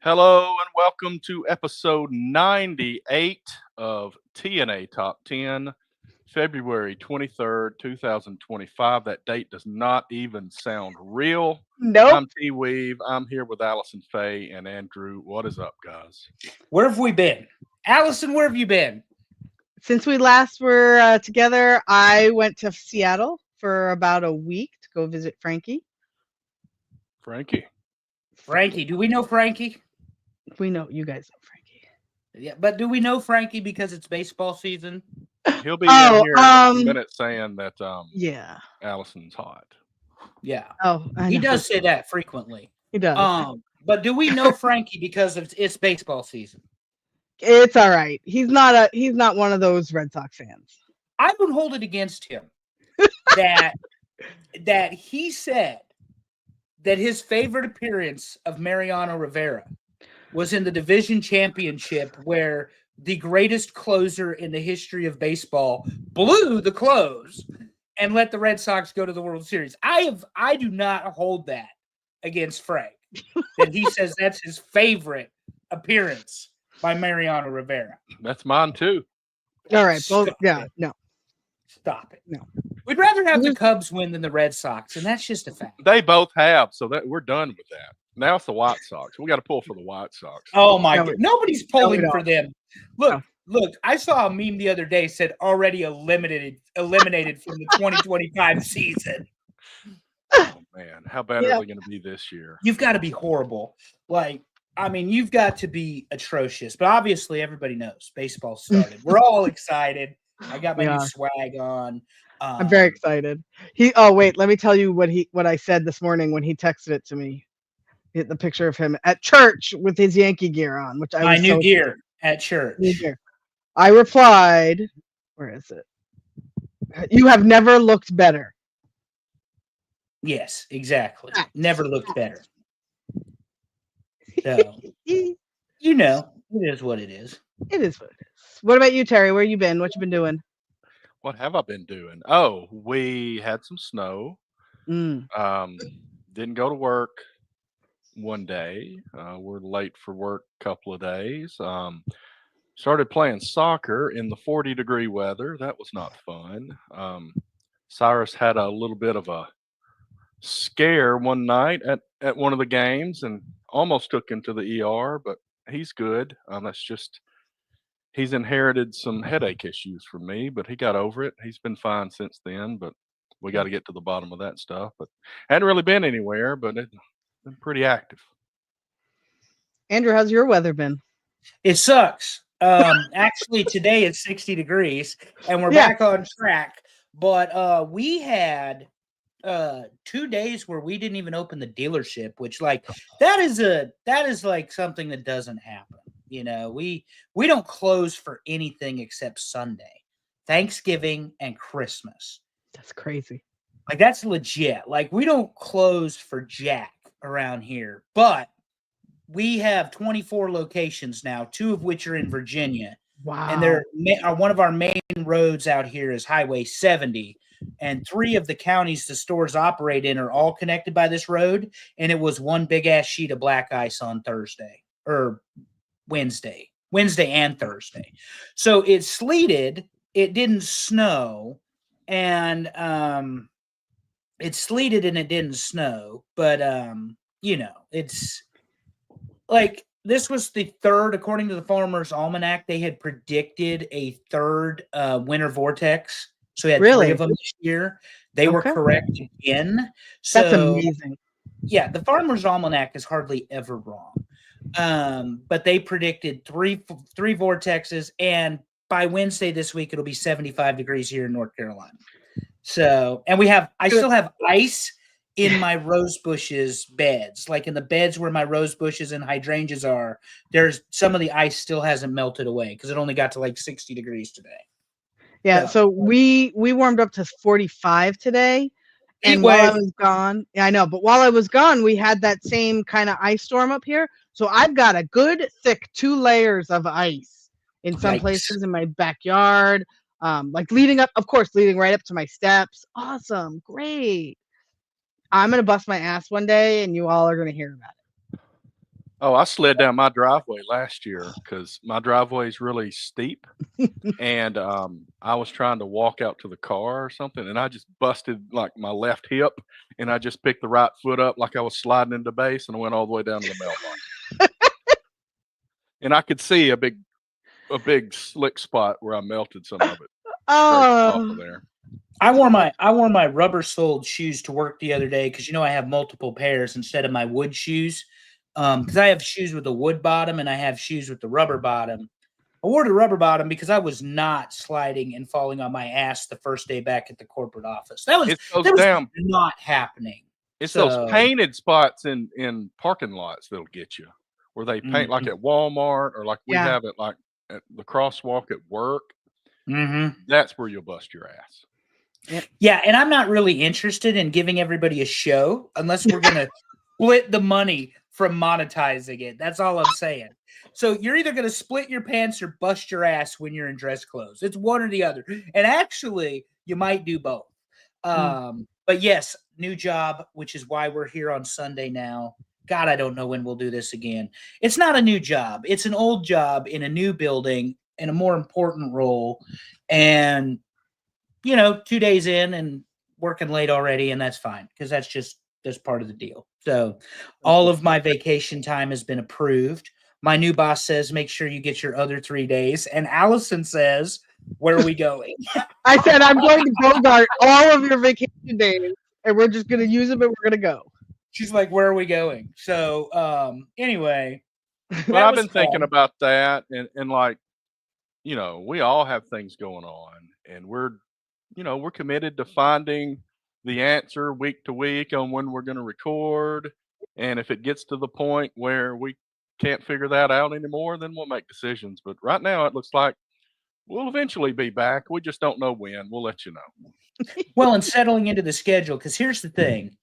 Hello and welcome to episode 98 of TNA Top 10, February 23rd, 2025. That date does not even sound real. Nope. I'm T Weave. I'm here with Allison Faye and Andrew. What is up, guys? Where have we been? Allison, where have you been? Since we last were together, I went to Seattle for about a week to go visit Frankie. Frankie. Frankie. Do we know Frankie? We know you guys know Frankie. Yeah, but do we know Frankie because it's baseball season? He'll be in here in a minute saying that yeah, Allison's hot. Yeah. Oh, he does say that frequently. He does. But do we know Frankie because it's baseball season? It's all right. He's not one of those Red Sox fans. I would hold it against him that he said that his favorite appearance of Mariano Rivera was in the division championship where the greatest closer in the history of baseball blew the close and let the Red Sox go to the World Series. I do not hold that against Frank. That he says that's his favorite appearance by Mariano Rivera. That's mine too. All right. Both. Yeah. No. Stop it. No. We'd rather have the Cubs win than the Red Sox, and that's just a fact. They both have, so that we're done with that. Now it's the White Sox. We got to pull for the White Sox. Oh my God! Nobody's pulling for them. Look, I saw a meme the other day said already eliminated from the 2025 season. Oh man, how bad are they going to be this year? You've got to be horrible. You've got to be atrocious. But obviously, everybody knows baseball started. We're all excited. I got my new swag on. I'm very excited. Wait, let me tell you what I said this morning when he texted it to me. The picture of him at church with his Yankee gear on, which I was new gear at church. New gear. I replied, "Where is it? You have never looked better." Yes, exactly. Never looked better. So, you know, it is what it is. It is what it is. What about you, Terry? Where you been? What you been doing? What have I been doing? Oh, we had some snow. Didn't go to work one day. We're late for work a couple of days. Started playing soccer in the 40-degree weather. That was not fun. Cyrus had a little bit of a scare one night at one of the games and almost took him to the ER, but he's good. He's inherited some headache issues from me, but he got over it. He's been fine since then, but we got to get to the bottom of that stuff. But hadn't really been anywhere, but it's been pretty active. Andrew, how's your weather been? It sucks. Actually, today it's 60 degrees, and we're back on track. But we had 2 days where we didn't even open the dealership, which that is like something that doesn't happen. You know, we don't close for anything except Sunday, Thanksgiving, and Christmas. That's crazy. That's legit. We don't close for jack around here, but we have 24 locations now, 2 of which are in Virginia. Wow. And one of our main roads out here is Highway 70. And 3 of the counties the stores operate in are all connected by this road. And it was one big ass sheet of black ice on Wednesday and Thursday. So it sleeted. It didn't snow. And it sleeted and it didn't snow. But, it's this was the third, according to the Farmer's Almanac, they had predicted a third winter vortex. So we had 3 of them this year. They were correct again. So, that's amazing. Yeah, the Farmer's Almanac is hardly ever wrong. But they predicted three vortexes, and by Wednesday this week, it'll be 75 degrees here in North Carolina. So, and I still have ice in my rose bushes beds, in the beds where my rose bushes and hydrangeas are. There's some of the ice still hasn't melted away because it only got to 60 degrees today. Yeah, so we warmed up to 45 today, and while I was gone, I know, but while I was gone, we had that same kind of ice storm up here. So I've got a good thick 2 layers of ice in some places in my backyard, leading right up to my steps. Awesome, great. I'm gonna bust my ass one day, and you all are gonna hear about it. Oh, I slid down my driveway last year because my driveway is really steep, and I was trying to walk out to the car or something, and I just busted like my left hip, and I just picked the right foot up like I was sliding into base, and I went all the way down to the mailbox. And I could see a big slick spot where I melted some of it off of there. I wore my rubber soled shoes to work the other day because I have multiple pairs instead of my wood shoes. Because I have shoes with a wood bottom and I have shoes with the rubber bottom. I wore the rubber bottom because I was not sliding and falling on my ass the first day back at the corporate office. That was not happening. It's those painted spots in parking lots that'll get you, where they paint like at Walmart or like we have it like at the crosswalk at work. That's where you'll bust your ass. Yeah, and I'm not really interested in giving everybody a show unless we're going to split the money from monetizing it. That's all I'm saying. So you're either going to split your pants or bust your ass when you're in dress clothes. It's one or the other. And actually, you might do both. But yes, new job, which is why we're here on Sunday now. God, I don't know when we'll do this again. It's not a new job. It's an old job in a new building in a more important role. And, 2 days in and working late already, and that's fine because that's part of the deal. So all of my vacation time has been approved. My new boss says, make sure you get your other 3 days. And Allison says, where are we going? I said, I'm going to Bogart all of your vacation days, and we're just going to use them and we're going to go. She's like, where are we going? So anyway. Well, I've been thinking about that. And like, we all have things going on. And we're committed to finding the answer week to week on when we're going to record. And if it gets to the point where we can't figure that out anymore, then we'll make decisions. But right now it looks like we'll eventually be back. We just don't know when. We'll let you know. Well, and settling into the schedule, because here's the thing.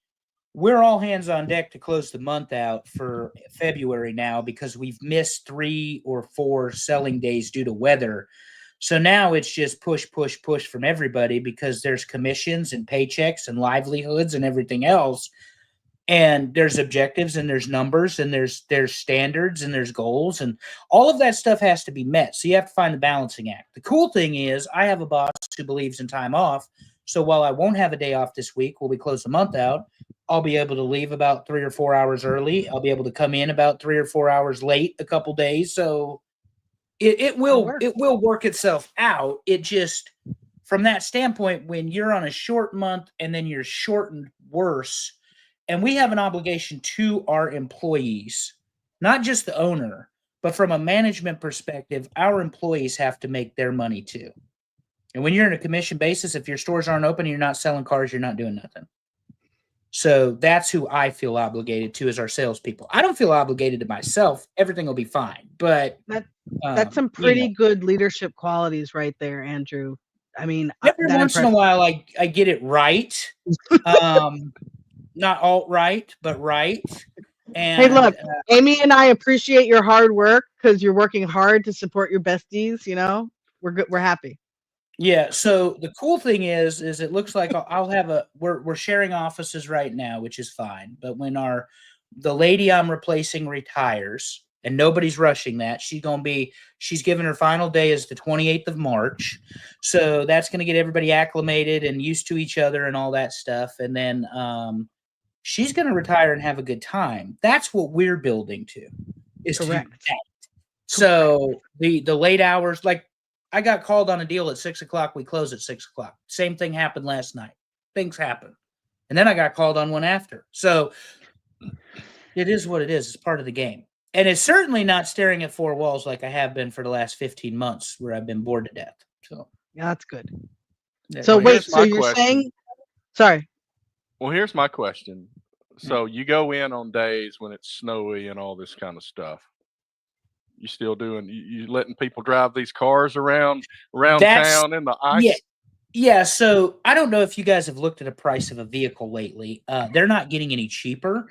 We're all hands on deck to close the month out for February now because we've missed 3 or 4 selling days due to weather. So now it's just push from everybody because there's commissions and paychecks and livelihoods and everything else. And there's objectives and there's numbers and there's standards and there's goals and all of that stuff has to be met. So you have to find the balancing act. The cool thing is I have a boss who believes in time off. So while I won't have a day off this week, while we close the month out, I'll be able to leave about 3 or 4 hours early. I'll be able to come in about 3 or 4 hours late a couple days. So it will work itself out. It just, from that standpoint, when you're on a short month and then you're shortened worse, and we have an obligation to our employees, not just the owner, but from a management perspective, our employees have to make their money too. And when you're in a commission basis, if your stores aren't open and you're not selling cars, you're not doing nothing. So that's who I feel obligated to as our salespeople. I don't feel obligated to myself. Everything will be fine. But that's some pretty good leadership qualities right there, Andrew. I mean, every once in a while, I get it right. Not alt right, but right. And, hey, look, Amy and I appreciate your hard work because you're working hard to support your besties. We're good. We're happy. Yeah. So the cool thing is it looks like I'll have we're sharing offices right now, which is fine. But when the lady I'm replacing retires, and nobody's rushing that, she's given her final day is the 28th of March. So that's going to get everybody acclimated and used to each other and all that stuff. And then she's going to retire and have a good time. That's what we're building to. Is correct. So the late hours, like, I got called on a deal at 6 o'clock. We close at 6 o'clock. Same thing happened last night. Things happen. And then I got called on one after. So it is what it is. It's part of the game. And it's certainly not staring at 4 walls like I have been for the last 15 months where I've been bored to death. So yeah, that's good. So wait, so you're saying, sorry. Well, here's my question. So you go in on days when it's snowy and all this kind of stuff. You still doing? You letting people drive these cars around town in the ice? Yeah. So I don't know if you guys have looked at the price of a vehicle lately. They're not getting any cheaper.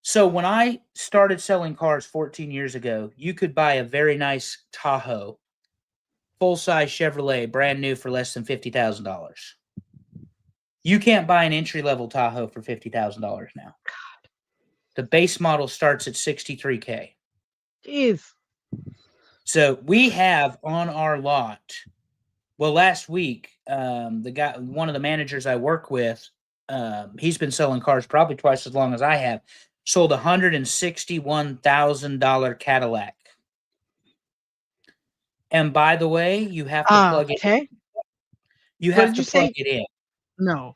So when I started selling cars 14 years ago, you could buy a very nice Tahoe, full-size Chevrolet, brand new for less than $50,000. You can't buy an entry-level Tahoe for $50,000 now. The base model starts at $63K. Jeez. So we have on our lot. Well, last week, the guy, one of the managers I work with, he's been selling cars probably twice as long as I have. Sold $161,000 Cadillac. And by the way, you have to plug it in. You have to plug it in. No.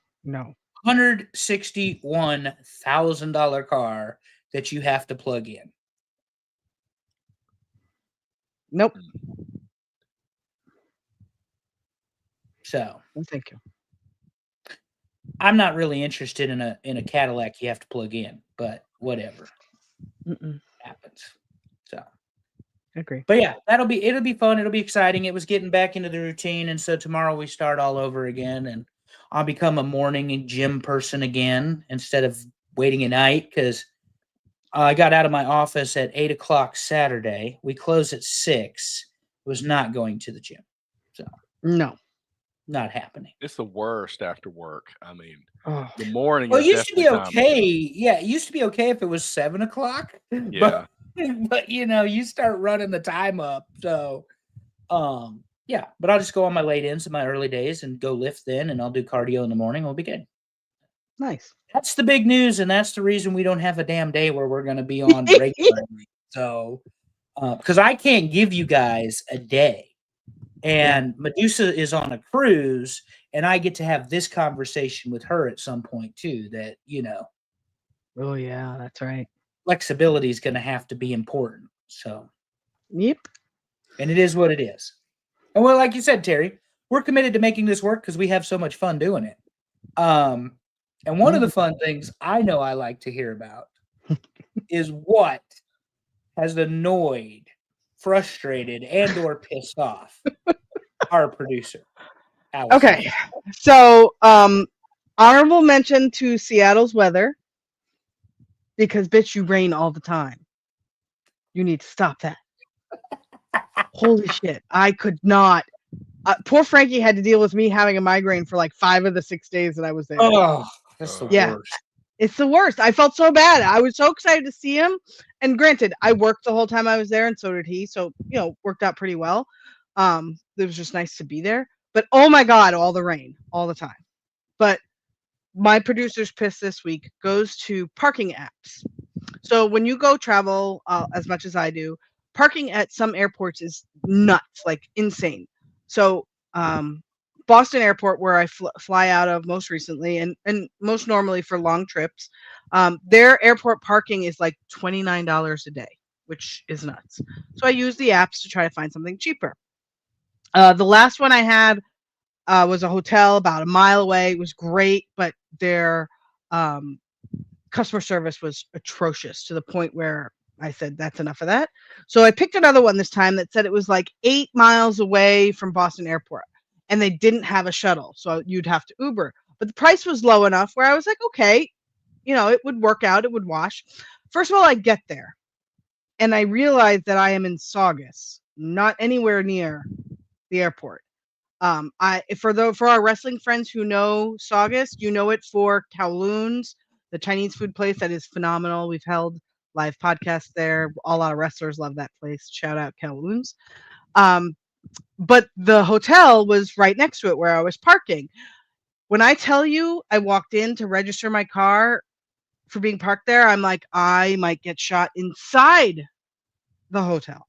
$161,000 car that you have to plug in. Nope. So, thank you. I'm not really interested in a Cadillac you have to plug in, but whatever. Happens. So, I agree. But yeah, it'll be fun. It'll be exciting. It was getting back into the routine, and so tomorrow we start all over again, and I'll become a morning gym person again instead of waiting at night, because I got out of my office at 8:00 Saturday. We closed at 6. Was not going to the gym. So no, not happening. It's the worst after work. I mean, the morning. Well, it used to be okay. Yeah, it used to be okay if it was 7:00. Yeah. But you start running the time up. So, yeah. But I'll just go on my late ends and my early days and go lift then, and I'll do cardio in the morning. We'll be good. Nice. That's the big news, and that's the reason we don't have a damn day where we're going to be on regularly. So, because I can't give you guys a day, and Medusa is on a cruise, and I get to have this conversation with her at some point too. That Oh yeah, that's right. Flexibility is going to have to be important. So, yep. And it is what it is. And well, like you said, Terry, we're committed to making this work because we have so much fun doing it. And one of the fun things I know I like to hear about is what has annoyed, frustrated, and/or pissed off our producer, Allison. Okay, so honorable mention to Seattle's weather, because bitch, you rain all the time. You need to stop that. Holy shit, I could not. Poor Frankie had to deal with me having a migraine for like 5 of the 6 days that I was there. Oh, that's the worst. It's the worst. I felt so bad. I was so excited to see him. And granted, I worked the whole time I was there, and so did he. So, worked out pretty well. It was just nice to be there. But oh my God, all the rain, all the time. But my producer's piss this week goes to parking apps. So when you go travel, as much as I do, parking at some airports is nuts, like insane. So Boston Airport, where I fly out of most recently, and most normally for long trips, their airport parking is like $29 a day, which is nuts. So I use the apps to try to find something cheaper. The last one I had was a hotel about a mile away. It was great, but their customer service was atrocious, to the point where I said, that's enough of that. So I picked another one this time that said it was like 8 miles away from Boston Airport, and they didn't have a shuttle. So you'd have to Uber, but the price was low enough where I was like, okay, it would work out. It would wash. First of all, I get there and I realized that I am in Saugus, not anywhere near the airport. For our wrestling friends who know Saugus, it for Kowloon's, the Chinese food place that is phenomenal. We've held live podcasts there. A lot of wrestlers love that place. Shout out Kowloon's. But the hotel was right next to it where I was parking. When I tell you I walked in to register my car for being parked there, I'm like, I might get shot inside the hotel.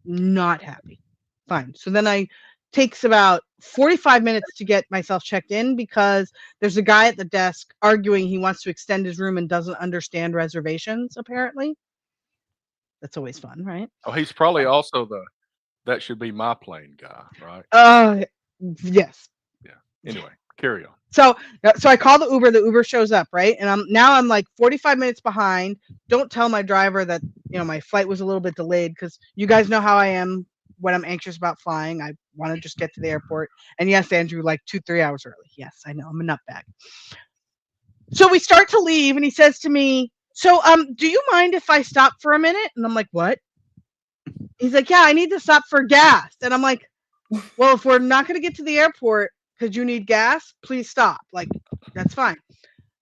Not happy. Fine. So then I takes about 45 minutes to get myself checked in, because there's a guy at the desk arguing he wants to extend his room and doesn't understand reservations, apparently. That's always fun, right? Oh, he's probably also that should be my plane guy, right? Yes. Yeah. Anyway, carry on. So I call the Uber. The Uber shows up, right? And I'm like 45 minutes behind. Don't tell my driver that my flight was a little bit delayed, because you guys know how I am when I'm anxious about flying. I want to just get to the airport. And yes, Andrew, like 2-3 hours early. Yes, I know, I'm a nutbag. So we start to leave, and he says to me, so do you mind if I stop for a minute? And I'm like, what? He's like, yeah, I need to stop for gas. And I'm like, well, if we're not going to get to the airport because you need gas, please stop. Like, that's fine.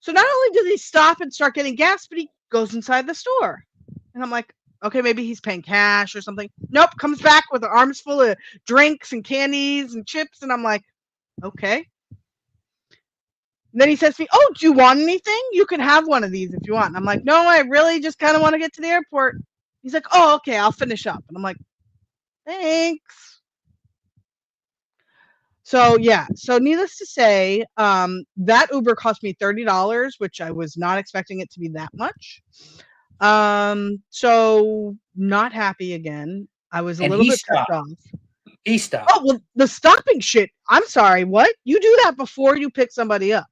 So not only does he stop and start getting gas, but he goes inside the store. And I'm like, okay, maybe he's paying cash or something. Nope, comes back with arms full of drinks and candies and chips. And I'm like, okay. And then he says to me, oh, do you want anything? You can have one of these if you want. And I'm like, no, I really just kind of want to get to the airport. He's like, oh, okay, I'll finish up. And I'm like, thanks. So yeah, so needless to say, that Uber cost me $30, which I was not expecting it to be that much. So not happy again. I was a little bit pissed off. He stopped. Oh, well, the stopping shit. I'm sorry, what? You do that before you pick somebody up.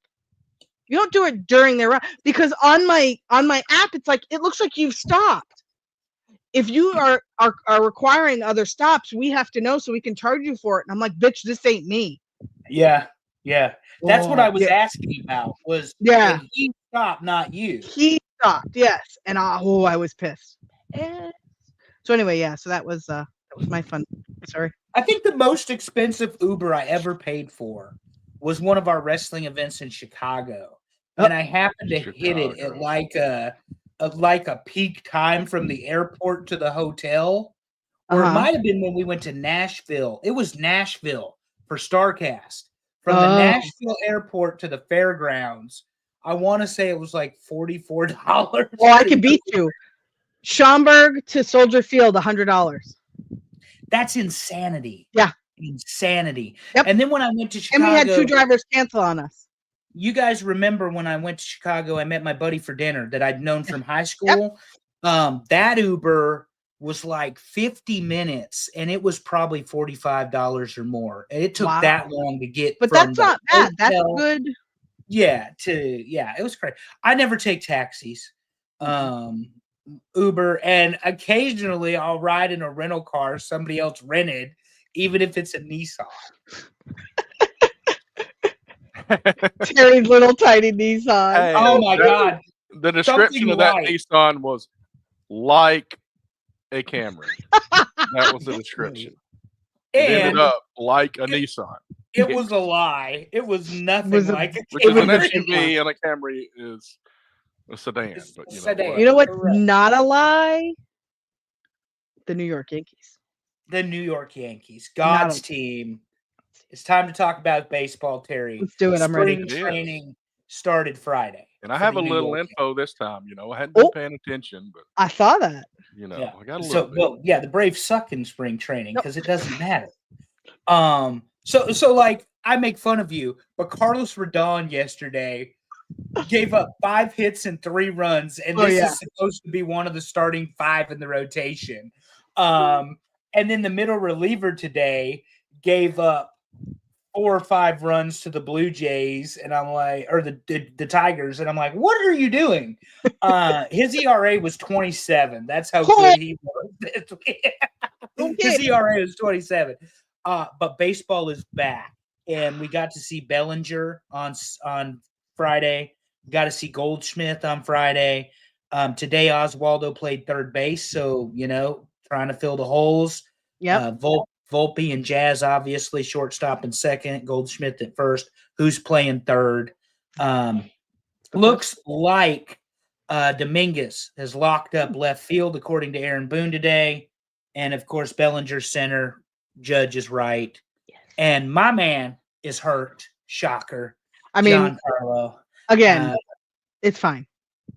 You don't do it during their run, because on my app, it's like, it looks like you've stopped. If you are requiring other stops, we have to know so we can charge you for it. And I'm like, bitch, this ain't me. Yeah. That's what I was asking about. Was he stopped, not you? He stopped, yes. And I was pissed. So anyway, yeah. So that was my fun. Sorry. I think the most expensive Uber I ever paid for was one of our wrestling events in Chicago, and I happened to hit it at like a peak time from the airport to the hotel, or it might have been when we went to Nashville. It was Nashville for StarCast. From the Nashville airport to the fairgrounds, I want to say it was like $44. Well, I can beat you. Schaumburg to Soldier Field, $100. That's insanity. Yeah. Insanity. Yep. And then when I went to Chicago, and we had 2 drivers cancel on us. You guys remember when I went to Chicago, I met my buddy for dinner that I'd known from high school. Yep. That Uber was like 50 minutes, and it was probably $45 or more. And it took that long to get. But that's not bad. That's good. Yeah, it was great. I never take taxis. Uber, and occasionally I'll ride in a rental car somebody else rented, even if it's a Nissan. Terry's little tiny Nissan. Hey, oh my God. The description of that Nissan was like a Camry. That was the description. It ended up like a Nissan. It was a lie. It was nothing like a Camry. Which is an SUV, and a Camry is a sedan. But you know what's not a lie? The New York Yankees. The New York Yankees. God's team. It's time to talk about baseball, Terry. Let's do it. I'm ready. Spring training started Friday. And I have a little info this time. I hadn't been paying attention, but I saw that. I got a little bit. Well, the Braves suck in spring training because it doesn't matter. So like I make fun of you, but Carlos Rodon yesterday gave up 5 hits and 3 runs, and this is supposed to be one of the starting 5 in the rotation. And then the middle reliever today gave up 4 or 5 runs to the Blue Jays, and I'm like, or the Tigers, and I'm like, what are you doing? His ERA was 27. That's how good he was. His ERA was 27. But baseball is back, and we got to see Bellinger on Friday. Got to see Goldschmidt on Friday. Today Oswaldo played third base, so trying to fill the holes. Yeah. Volpe and Jazz, obviously, shortstop and second. Goldschmidt at first. Who's playing third? Looks like Dominguez has locked up left field, according to Aaron Boone today. And, of course, Bellinger center. Judge is right. Yes. And my man is hurt. Shocker. I mean, Giancarlo. Again, it's fine.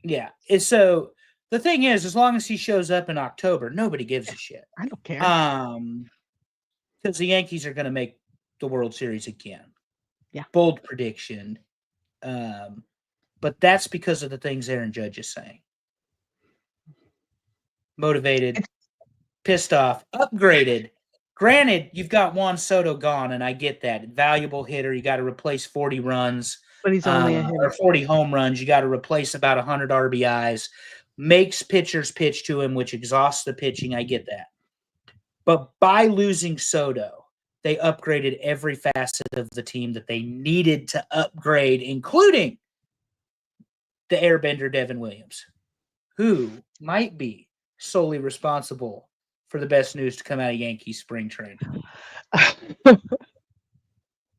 Yeah. So the thing is, as long as he shows up in October, nobody gives a shit. I don't care. Because the Yankees are going to make the World Series again. Yeah. Bold prediction. But that's because of the things Aaron Judge is saying. Motivated, pissed off, upgraded. Granted, you've got Juan Soto gone, and I get that. Valuable hitter. You got to replace 40 runs. But he's only a hitter. Or 40 home runs. You got to replace about 100 RBIs. Makes pitchers pitch to him, which exhausts the pitching. I get that. But by losing Soto, they upgraded every facet of the team that they needed to upgrade, including the airbender Devin Williams, who might be solely responsible for the best news to come out of Yankees spring training.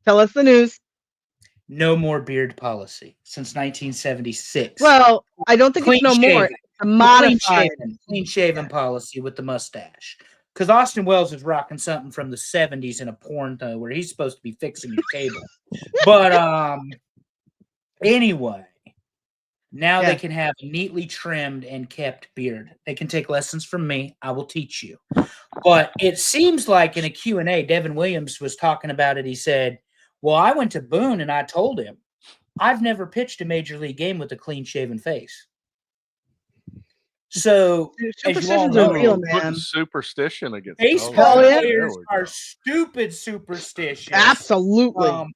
Tell us the news. No more beard policy since 1976. Well, I don't think it's no more. It's a modified, clean shaven policy with the mustache. Because Austin Wells is rocking something from the 70s in a porn though, where he's supposed to be fixing your table. But anyway, now they can have a neatly trimmed and kept beard. They can take lessons from me. I will teach you. But it seems like in a Q&A, Devin Williams was talking about it. He said, well, I went to Boone and I told him, I've never pitched a major league game with a clean shaven face. So superstitions are real, man. Superstition against baseball players are stupid superstitious. Absolutely.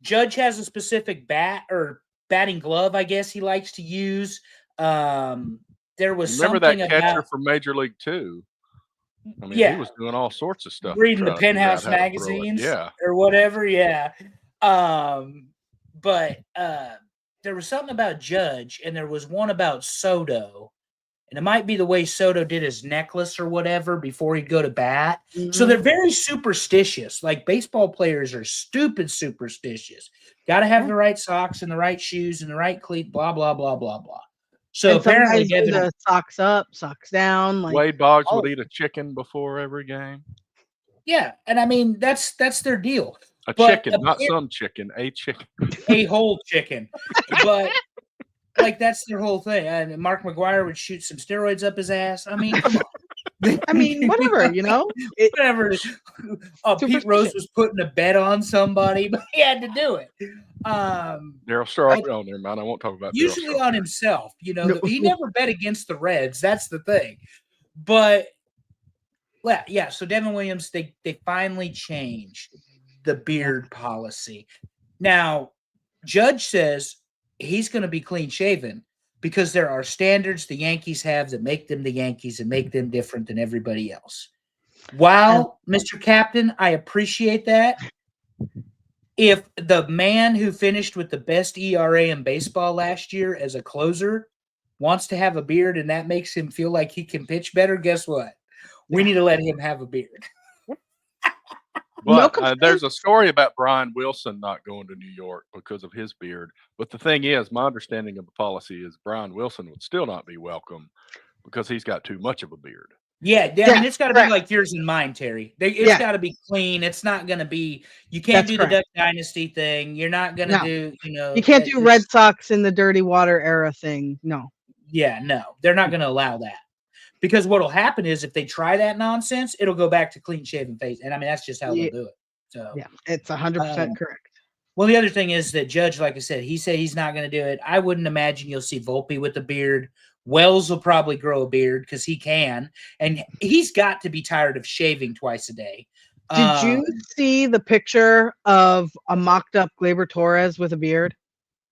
Judge has a specific bat or batting glove, I guess he likes to use. There was remember that catcher from Major League Two. I mean, he was doing all sorts of stuff. Reading the Penthouse magazines, or whatever. Yeah. But there was something about Judge, and there was one about Soto. And it might be the way Soto did his necklace or whatever before he'd go to bat. Mm-hmm. So they're very superstitious. Like baseball players are stupid superstitious. Got to have the right socks and the right shoes and the right cleat, blah, blah, blah, blah, blah. So and apparently the socks up, socks down. Like, Wade Boggs would eat a chicken before every game. Yeah. And I mean, that's their deal. Chicken, not some chicken, a chicken. A whole chicken. But like that's their whole thing. And Mark McGwire would shoot some steroids up his ass. I mean, come on. I mean, whatever, you know. Whatever. Pete Rose was putting a bet on somebody, but he had to do it. Daryl Strawberry on there, man. I won't talk about usually on himself. You know, he never bet against the Reds. That's the thing. But well, yeah. So Devin Williams, they finally changed the beard policy. Now, Judge says he's going to be clean shaven because there are standards the Yankees have that make them the Yankees and make them different than everybody else. While, Mr. Captain, I appreciate that. If the man who finished with the best ERA in baseball last year as a closer wants to have a beard and that makes him feel like he can pitch better, guess what? We need to let him have a beard. But there's a story about Brian Wilson not going to New York because of his beard. But the thing is, my understanding of the policy is Brian Wilson would still not be welcome because he's got too much of a beard. Yeah, I mean, it's got to be like yours and mine, Terry. It's got to be clean. It's not going to be – you can't do the Duck Dynasty thing. You're not going to do – you can't do Red Sox in the dirty water era thing. No. Yeah, no. They're not going to allow that. Because what will happen is if they try that nonsense, it'll go back to clean shaven face. And I mean, that's just how they'll do it. So yeah, it's 100% correct. Well, the other thing is that Judge, like I said, he said he's not going to do it. I wouldn't imagine you'll see Volpe with a beard. Wells will probably grow a beard because he can. And he's got to be tired of shaving twice a day. Did you see the picture of a mocked up Gleyber Torres with a beard?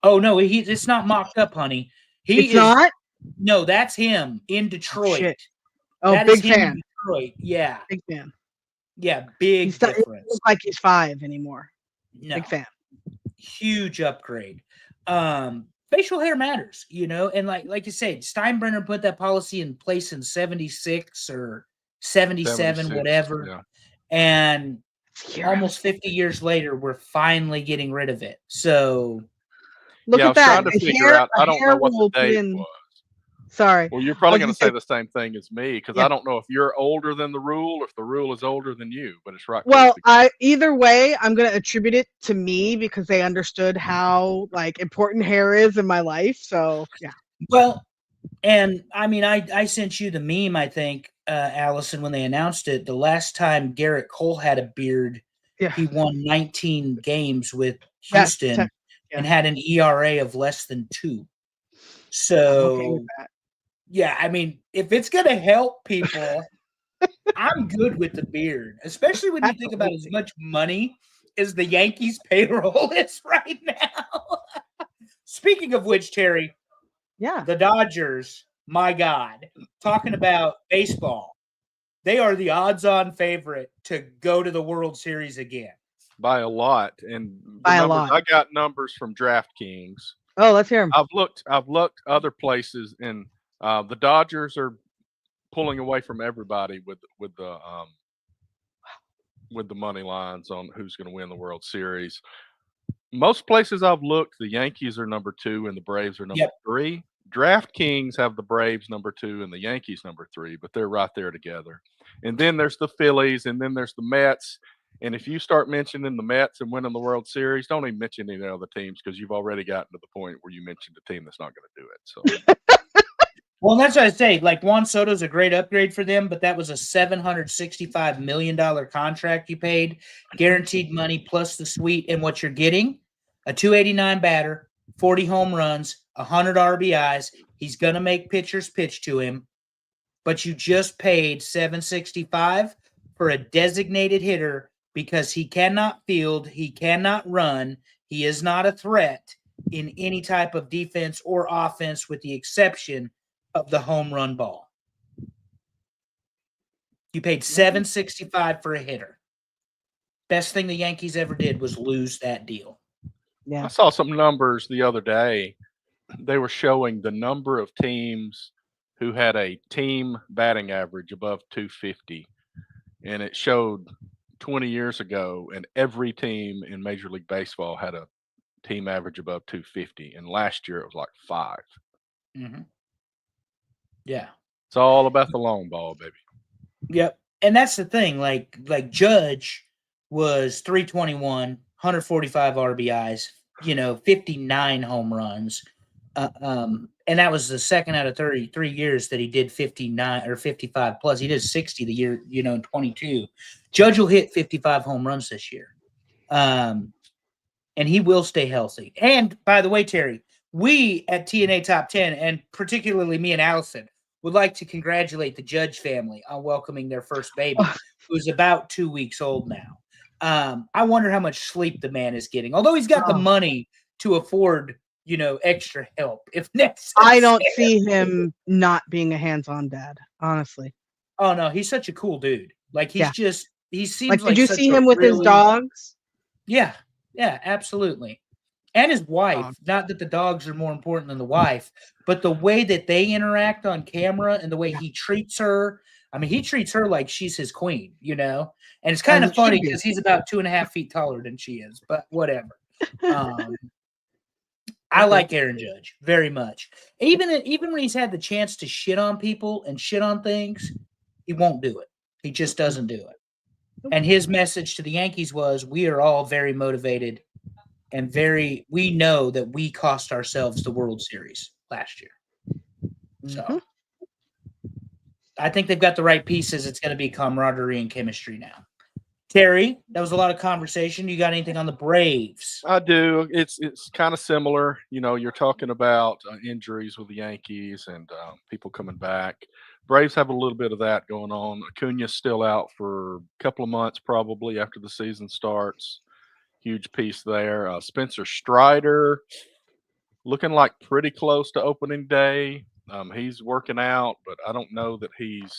Oh, no, it's not mocked up, honey. It's not? No, that's him in Detroit. Oh, that big fan. Detroit. Yeah. Big fan. Yeah, big difference. He doesn't look like he's 5 anymore. No. Big fan. Huge upgrade. Facial hair matters, you know, and like you said, Steinbrenner put that policy in place in 76 or 77, whatever. Yeah. And almost 50 years later, we're finally getting rid of it. So look at that. I was trying to figure out, I don't know what the date was. Sorry. Well, you're probably going to say the same thing as me because I don't know if you're older than the rule or if the rule is older than you, but it's right. Well, either way, I'm going to attribute it to me because they understood how important hair is in my life. So yeah. Well, and I mean, I sent you the meme, I think, Allison, when they announced it. The last time Garrett Cole had a beard, he won 19 games with Houston and had an ERA of less than 2. So, yeah, I mean, if it's going to help people, I'm good with the beard, especially when you think about as much money as the Yankees payroll is right now. Speaking of which, Terry, the Dodgers, my God, talking about baseball, they are the odds-on favorite to go to the World Series again. By a lot. And I got numbers from DraftKings. Oh, let's hear them. I've looked other places, and the Dodgers are pulling away from everybody with the money lines on who's going to win the World Series. most places I've looked, the Yankees are number 2 and the Braves are number Yep. 3. DraftKings have the Braves number 2 and the Yankees number 3, but they're right there together. And then there's the Phillies, and then there's the Mets. And if you start mentioning the Mets and winning the World Series, don't even mention any other teams because you've already gotten to the point where you mentioned a team that's not going to do it. So, well, that's what I say. Like Juan Soto's a great upgrade for them, but that was a $765 million contract you paid, guaranteed money plus the suite, and what you're getting: a 289 batter, 40 home runs, 100 RBIs. He's gonna make pitchers pitch to him, but you just paid $765 for a designated hitter because he cannot field, he cannot run, he is not a threat in any type of defense or offense, with the exception of the home run ball. You paid $765 for a hitter. Best thing the Yankees ever did was lose that deal. Yeah. I saw some numbers the other day. They were showing the number of teams who had a team batting average above 250. And it showed 20 years ago, and every team in Major League Baseball had a team average above 250. And last year it was like 5. Mm-hmm. Yeah. It's all about the long ball, baby. Yep. And that's the thing. Like Judge was 321, 145 RBIs, 59 home runs. And that was the second out of 33 years that he did 59 or 55 plus. He did 60 the year, in 22. Judge will hit 55 home runs this year. And he will stay healthy. And by the way, Terry, we at TNA Top 10, and particularly me and Allison, would like to congratulate the Judge family on welcoming their first baby, who's about 2 weeks old now. I wonder how much sleep the man is getting, although he's got the money to afford, extra help if necessary. I don't see him not being a hands-on dad, honestly. Oh no, he's such a cool dude. Like he seems like. Did you see him with his dogs? Yeah, absolutely. And his wife. Not that the dogs are more important than the wife, but the way that they interact on camera and the way he treats her. I mean, he treats her like she's his queen, And it's kind of funny because he's about 2.5 feet taller than she is, but whatever. I like Aaron Judge very much. Even when he's had the chance to shit on people and shit on things, he won't do it. He just doesn't do it. And his message to the Yankees was, we are all very motivated and we know that we cost ourselves the World Series last year. So I think they've got the right pieces. It's going to be camaraderie and chemistry now. Terry, that was a lot of conversation. You got anything on the Braves? I do. It's kind of similar. You're talking about injuries with the Yankees and people coming back. Braves have a little bit of that going on. Acuna's still out for a couple of months probably after the season starts. Huge piece there. Spencer Strider looking like pretty close to opening day. He's working out, but I don't know that he's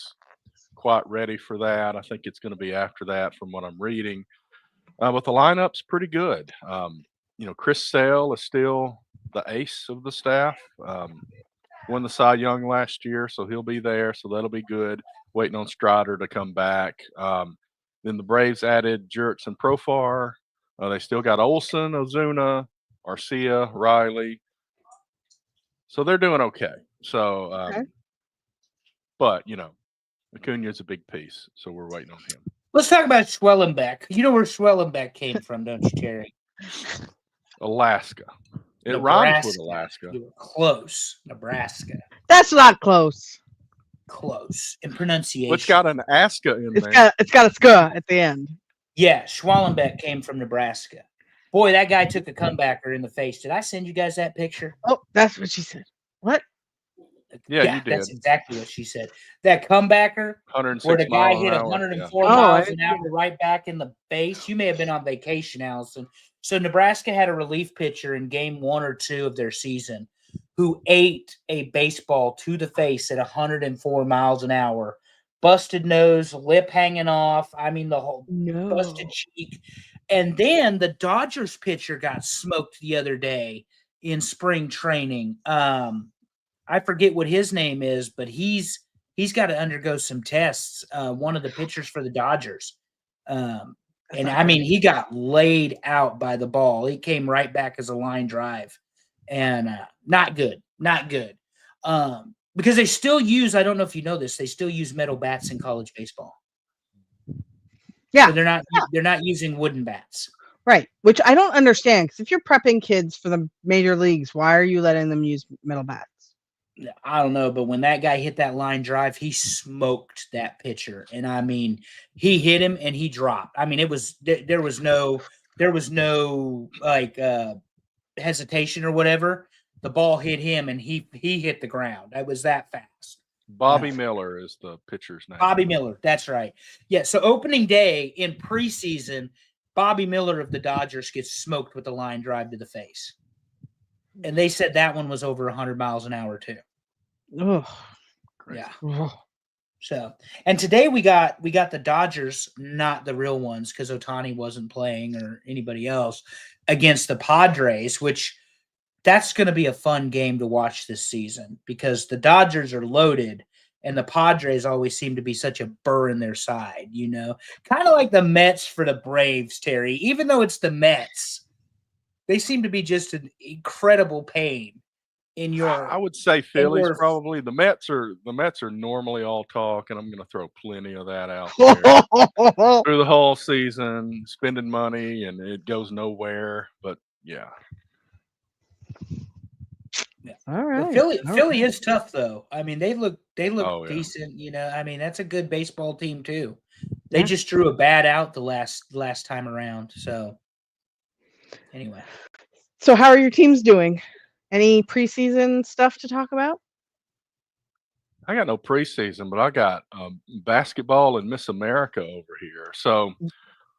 quite ready for that. I think it's going to be after that from what I'm reading. But the lineup's pretty good. Chris Sale is still the ace of the staff. Won the Cy Young last year, so he'll be there. So that'll be good. Waiting on Strider to come back. Then the Braves added Jurickson Profar. They still got Olson, Ozuna, Arcia, Riley. So they're doing okay. So, but, Acuna's a big piece, so we're waiting on him. Let's talk about Schwellenbeck. You know where Schwellenbeck came from, don't you, Terry? Alaska. It Nebraska. rhymes with Alaska. You were close. Nebraska. That's not close. Close in pronunciation. It's got an Aska in there. It's got a ska at the end. Yeah, Schwellenbeck came from Nebraska. Boy, that guy took a comebacker in the face. Did I send you guys that picture? Oh, that's what she said. What? Yeah, you did. That's exactly what she said. That comebacker where the guy hit 104 miles an hour right back in the face. You may have been on vacation, Allison. So Nebraska had a relief pitcher in game 1 or 2 of their season who ate a baseball to the face at 104 miles an hour. Busted nose, lip hanging off. I mean, the whole busted cheek. And then the Dodgers pitcher got smoked the other day in spring training. I forget what his name is, but he's got to undergo some tests. One of the pitchers for the Dodgers. And I mean, he got laid out by the ball. He came right back as a line drive, and not good, not good. Because they still use, I don't know if you know this, they still use metal bats in college baseball. Yeah. So they're not using wooden bats. Right. Which I don't understand, because if you're prepping kids for the major leagues, why are you letting them use metal bats? I don't know, but when that guy hit that line drive, he smoked that pitcher. And I mean, he hit him and he dropped. I mean, there was no like hesitation or whatever. The ball hit him and he hit the ground. It was that fast. Bobby Miller is the pitcher's name. Bobby Miller, that's right. Yeah, so opening day in preseason, Bobby Miller of the Dodgers gets smoked with a line drive to the face. And they said that one was over 100 miles an hour too. Oh, yeah. So, and today we got the Dodgers, not the real ones, because Ohtani wasn't playing or anybody else, against the Padres, which that's going to be a fun game to watch this season because the Dodgers are loaded and the Padres always seem to be such a burr in their side, you know, kind of like the Mets for the Braves, Terry. Even though it's the Mets, they seem to be just an incredible pain. I would say Phillies probably. The Mets are normally all talk, and I'm going to throw plenty of that out there through the whole season, spending money, and it goes nowhere. But yeah. All right. Philly is tough though. I mean, they look decent. You know, I mean, that's a good baseball team too. They just drew a bad out the last time around. So anyway. So how are your teams doing? Any preseason stuff to talk about? I got no preseason, but I got basketball and Miss America over here. So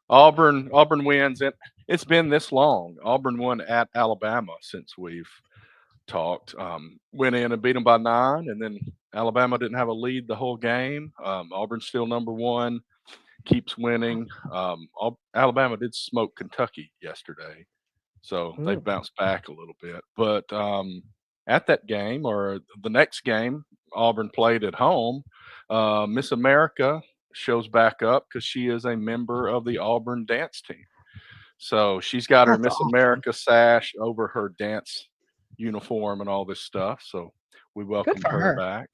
Auburn wins. It's been this long. Auburn won at Alabama since we've talked. Went in and beat them by 9, and then Alabama didn't have a lead the whole game. Auburn's still number 1, keeps winning. Alabama did smoke Kentucky yesterday. So they've bounced back a little bit. But at that game or the next game, Auburn played at home. Miss America shows back up because she is a member of the Auburn dance team. So she's got her Miss America sash over her dance uniform and all this stuff. So we welcomed her back.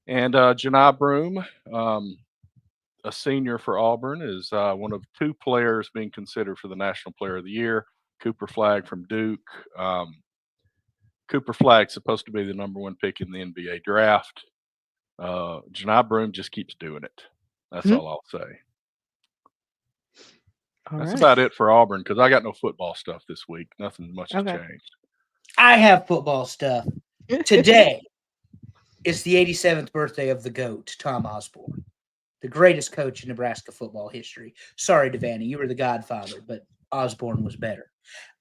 And Janai Broome, a senior for Auburn, is one of 2 players being considered for the National Player of the Year. Cooper Flagg from Duke. Cooper Flagg's supposed to be the number 1 pick in the NBA draft. Janai Broome just keeps doing it. That's all I'll say. That's about it for Auburn because I got no football stuff this week. Nothing much has changed. I have football stuff. Today is the 87th birthday of the GOAT, Tom Osborne, the greatest coach in Nebraska football history. Sorry, Devaney, you were the godfather, but Osborne was better.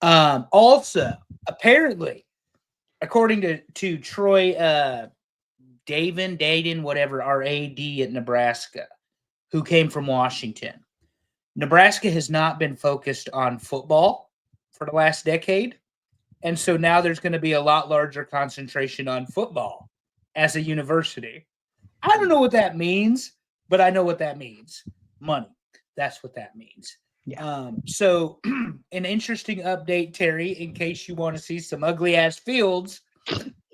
Also, apparently, according to Troy Dayton, whatever, our AD at Nebraska, who came from Washington, Nebraska has not been focused on football for the last decade. And so now there's going to be a lot larger concentration on football as a university. I don't know what that means, but I know what that means. Money. That's what that means. Yeah. So an interesting update, Terry, in case you want to see some ugly ass fields,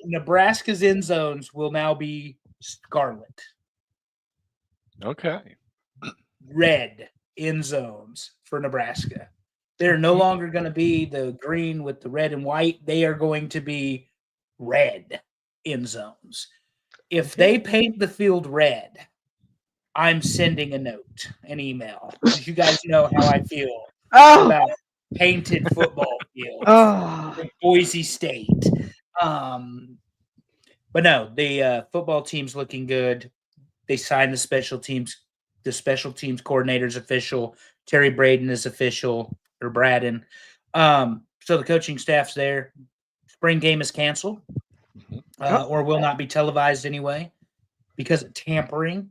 Nebraska's end zones will now be scarlet. Okay. Red end zones for Nebraska. They're no longer going to be the green with the red and white. They are going to be red end zones. If they paint the field red, I'm sending a note, an email, because you guys know how I feel about painted football fields in Boise State. But no, the football team's looking good. They signed the special teams coordinator's official. Terry Braden is official, or Braden. So the coaching staff's there. Spring game is canceled, or will not be televised anyway because of tampering.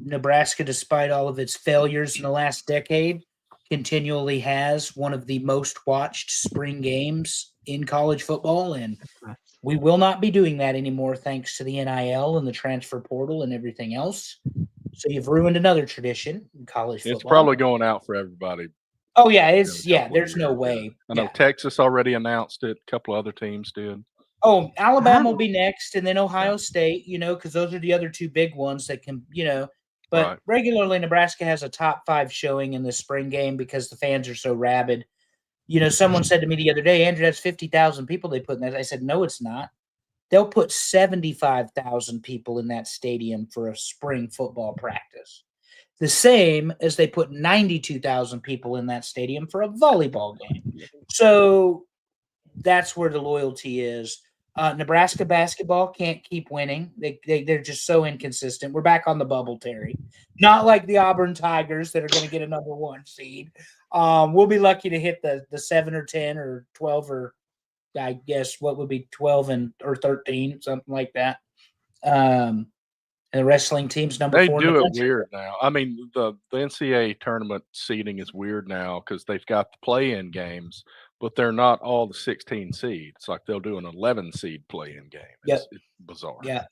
Nebraska, despite all of its failures in the last decade, continually has one of the most watched spring games in college football, and we will not be doing that anymore thanks to the NIL and the transfer portal and everything else. So you've ruined another tradition in college football. It's probably going out for everybody. Oh yeah, there's no way. I know Texas already announced it. A couple other teams did. Oh, Alabama will be next, and then Ohio State, because those are the other two big ones that can, but regularly Nebraska has a top 5 showing in the spring game because the fans are so rabid. Someone said to me the other day, Andrew, that's 50,000 people they put in that. I said, no, it's not. They'll put 75,000 people in that stadium for a spring football practice. The same as they put 92,000 people in that stadium for a volleyball game. So that's where the loyalty is. Nebraska basketball can't keep winning. They're just so inconsistent. We're back on the bubble, Terry. Not like the Auburn Tigers that are going to get a number 1 seed. We'll be lucky to hit the 7 or 10 or 12 or I guess what would be 12 or 13, something like that. And the wrestling team's number 4. They do it weird now. I mean, the NCAA tournament seeding is weird now because they've got the play-in games, but they're not all the 16 seeds. It's like they'll do an 11 seed play-in game. It's bizarre. Yeah.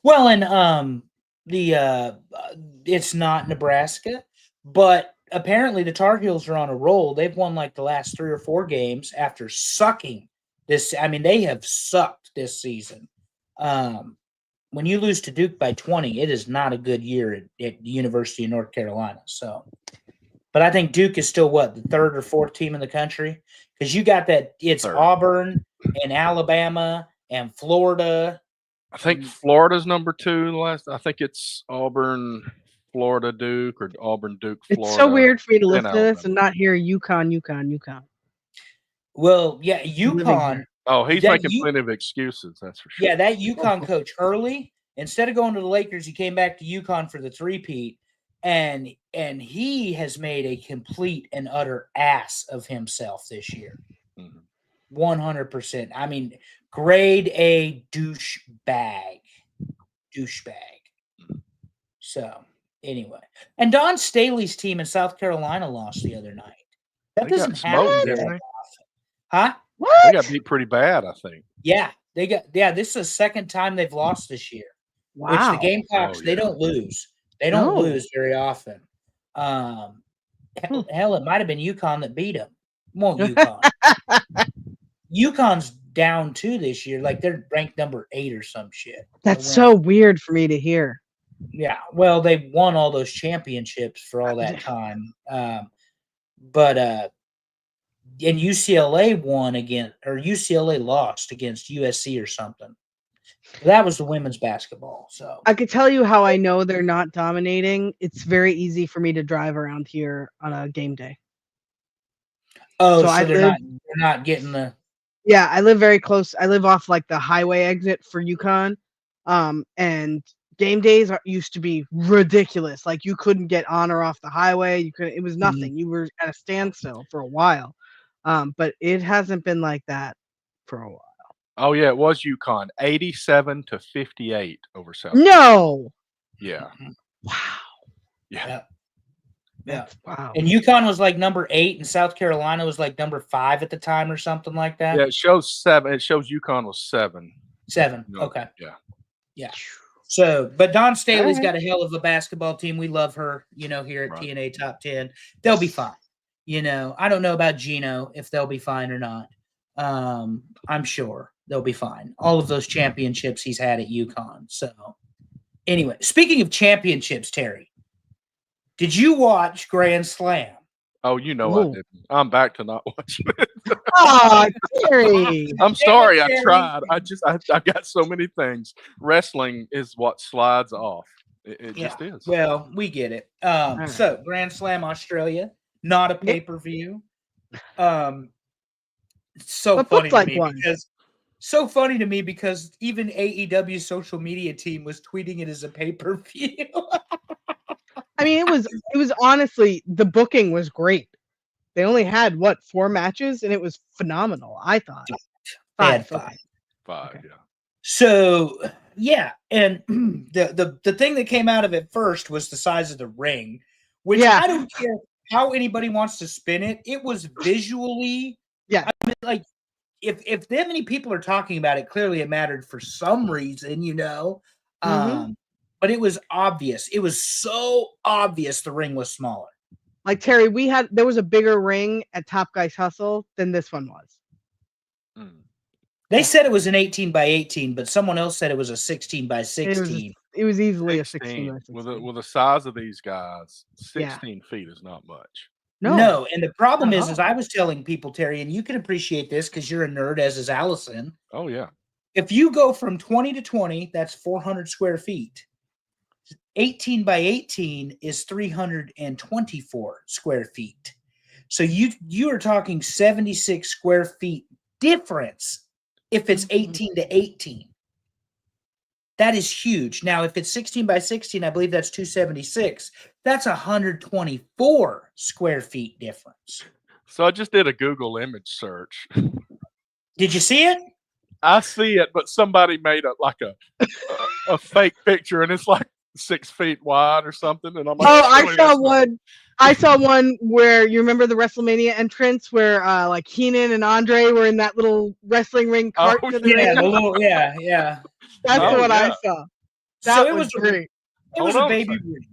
Well, and it's not Nebraska, but apparently the Tar Heels are on a roll. They've won like the last 3 or 4 games after sucking this. I mean, they have sucked this season. When you lose to Duke by 20, it is not a good year at the University of North Carolina. So, but I think Duke is still the 3rd or 4th team in the country because you got that. It's 3rd. Auburn and Alabama and Florida. I think Florida's number 2. I think it's Auburn, Florida, Duke, or Auburn, Duke, Florida. It's so weird for me to listen to this and not hear UConn. Well, yeah, UConn. Oh, he's making plenty of excuses, that's for sure. Yeah, that UConn coach, Hurley, instead of going to the Lakers, he came back to UConn for the 3-peat, and he has made a complete and utter ass of himself this year. 100%. I mean, grade A douchebag. So, anyway. And Don Staley's team in South Carolina lost the other night. That doesn't happen very often. Huh? What? They got beat pretty bad, I think. Yeah, this is the second time they've lost this year. Wow. Which the Gamecocks, they don't lose. They don't lose very often. Hell, it might have been UConn that beat them. Well, UConn. UConn's down 2 this year. Like they're ranked number 8 or some shit. That's so weird for me to hear. Yeah. Well, they won all those championships for all that time. And UCLA lost against USC or something. That was the women's basketball. So I could tell you how I know they're not dominating. It's very easy for me to drive around here on a game day. Oh, so they're not getting the. Yeah, I live very close. I live off like the highway exit for UConn. And game days used to be ridiculous. Like you couldn't get on or off the highway. It was nothing. Mm-hmm. You were at a standstill for a while. But it hasn't been like that for a while. Oh yeah, it was UConn, 87-58 over South. No. Yeah. Wow. Yeah. Wow. And UConn was like number 8, and South Carolina was like number 5 at the time, or something like that. Yeah, it shows 7. It shows UConn was 7. 7. No, okay. Yeah. So, but Dawn Staley's got a hell of a basketball team. We love her. Here at TNA Top 10, they'll be fine. I don't know about Gino if they'll be fine or not. I'm sure they'll be fine. All of those championships he's had at UConn. So anyway, speaking of championships, Terry, did you watch Grand Slam? Oh, I didn't. I'm back to not watching it. Oh, Terry. I'm sorry. I tried. I got so many things. Wrestling is what slides off. It just is. Well, we get it. So Grand Slam Australia, not a pay-per-view. It's so funny to me because even AEW's social media team was tweeting it as a pay-per-view. I mean, it was honestly, the booking was great. They only had 4 matches, and it was phenomenal. I thought 5. Okay. Yeah. So and the thing that came out of it first was the size of the ring, which I don't care how anybody wants to spin it. It was visually, I mean, like if that many people are talking about it, clearly it mattered for some reason, but it was obvious. It was so obvious the ring was smaller. Like Terry, there was a bigger ring at Top Guys Hustle than this one was. They said it was an 18 by 18, but someone else said it was a 16 by 16. It was easily a 16 by 16. With the size of these guys, 16 feet is not much. No, and the problem is I was telling people, Terry, and you can appreciate this because you're a nerd, as is Allison. Oh, yeah. If you go from 20 to 20, that's 400 square feet. 18 by 18 is 324 square feet. So you are talking 76 square feet difference if it's 18 to 18. That is huge. Now, if it's 16 by 16, I believe that's 276. That's 124 square feet difference. So I just did a Google image search. Did you see it? I see it, but somebody made a fake picture, and it's like 6 feet wide or something. And I'm like, I saw one where you remember the WrestleMania entrance where like Heenan and Andre were in that little wrestling ring cart. Yeah. That's what I saw. That was great. It was a baby ring.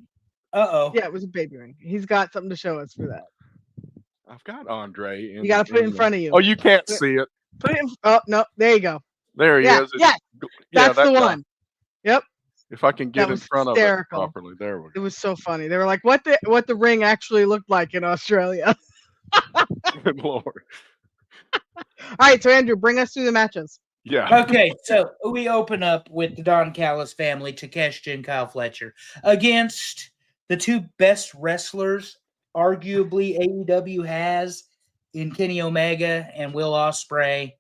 Yeah, it was a baby ring. He's got something to show us for that. I've got Andre. You got to put it in front of you. Oh, you can't see it. Put it in. Oh no, there you go. There he is. Yeah, that's the one. Yep. If I can get in front of it properly, there we go. It was so funny. They were like, "What the ring actually looked like in Australia." Good Lord. All right, so Andrew, bring us through the matches. Yeah. Okay, so we open up with the Don Callis family, Takeshita and Kyle Fletcher, against the two best wrestlers arguably AEW has in Kenny Omega and Will Ospreay.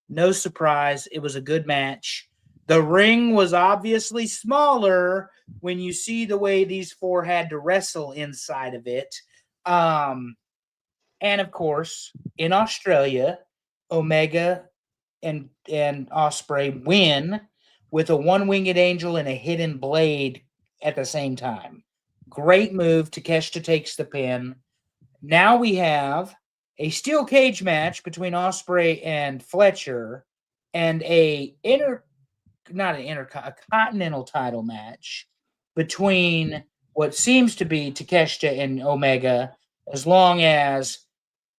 No surprise, it was a good match. The ring was obviously smaller when you see the way these four had to wrestle inside of it. And of course, in Australia, Omega and Ospreay win with a one-winged angel and a hidden blade at the same time. Great move. Takeshita takes the pin. Now we have a steel cage match between Ospreay and Fletcher and a continental title match between what seems to be Takeshita and Omega, as long as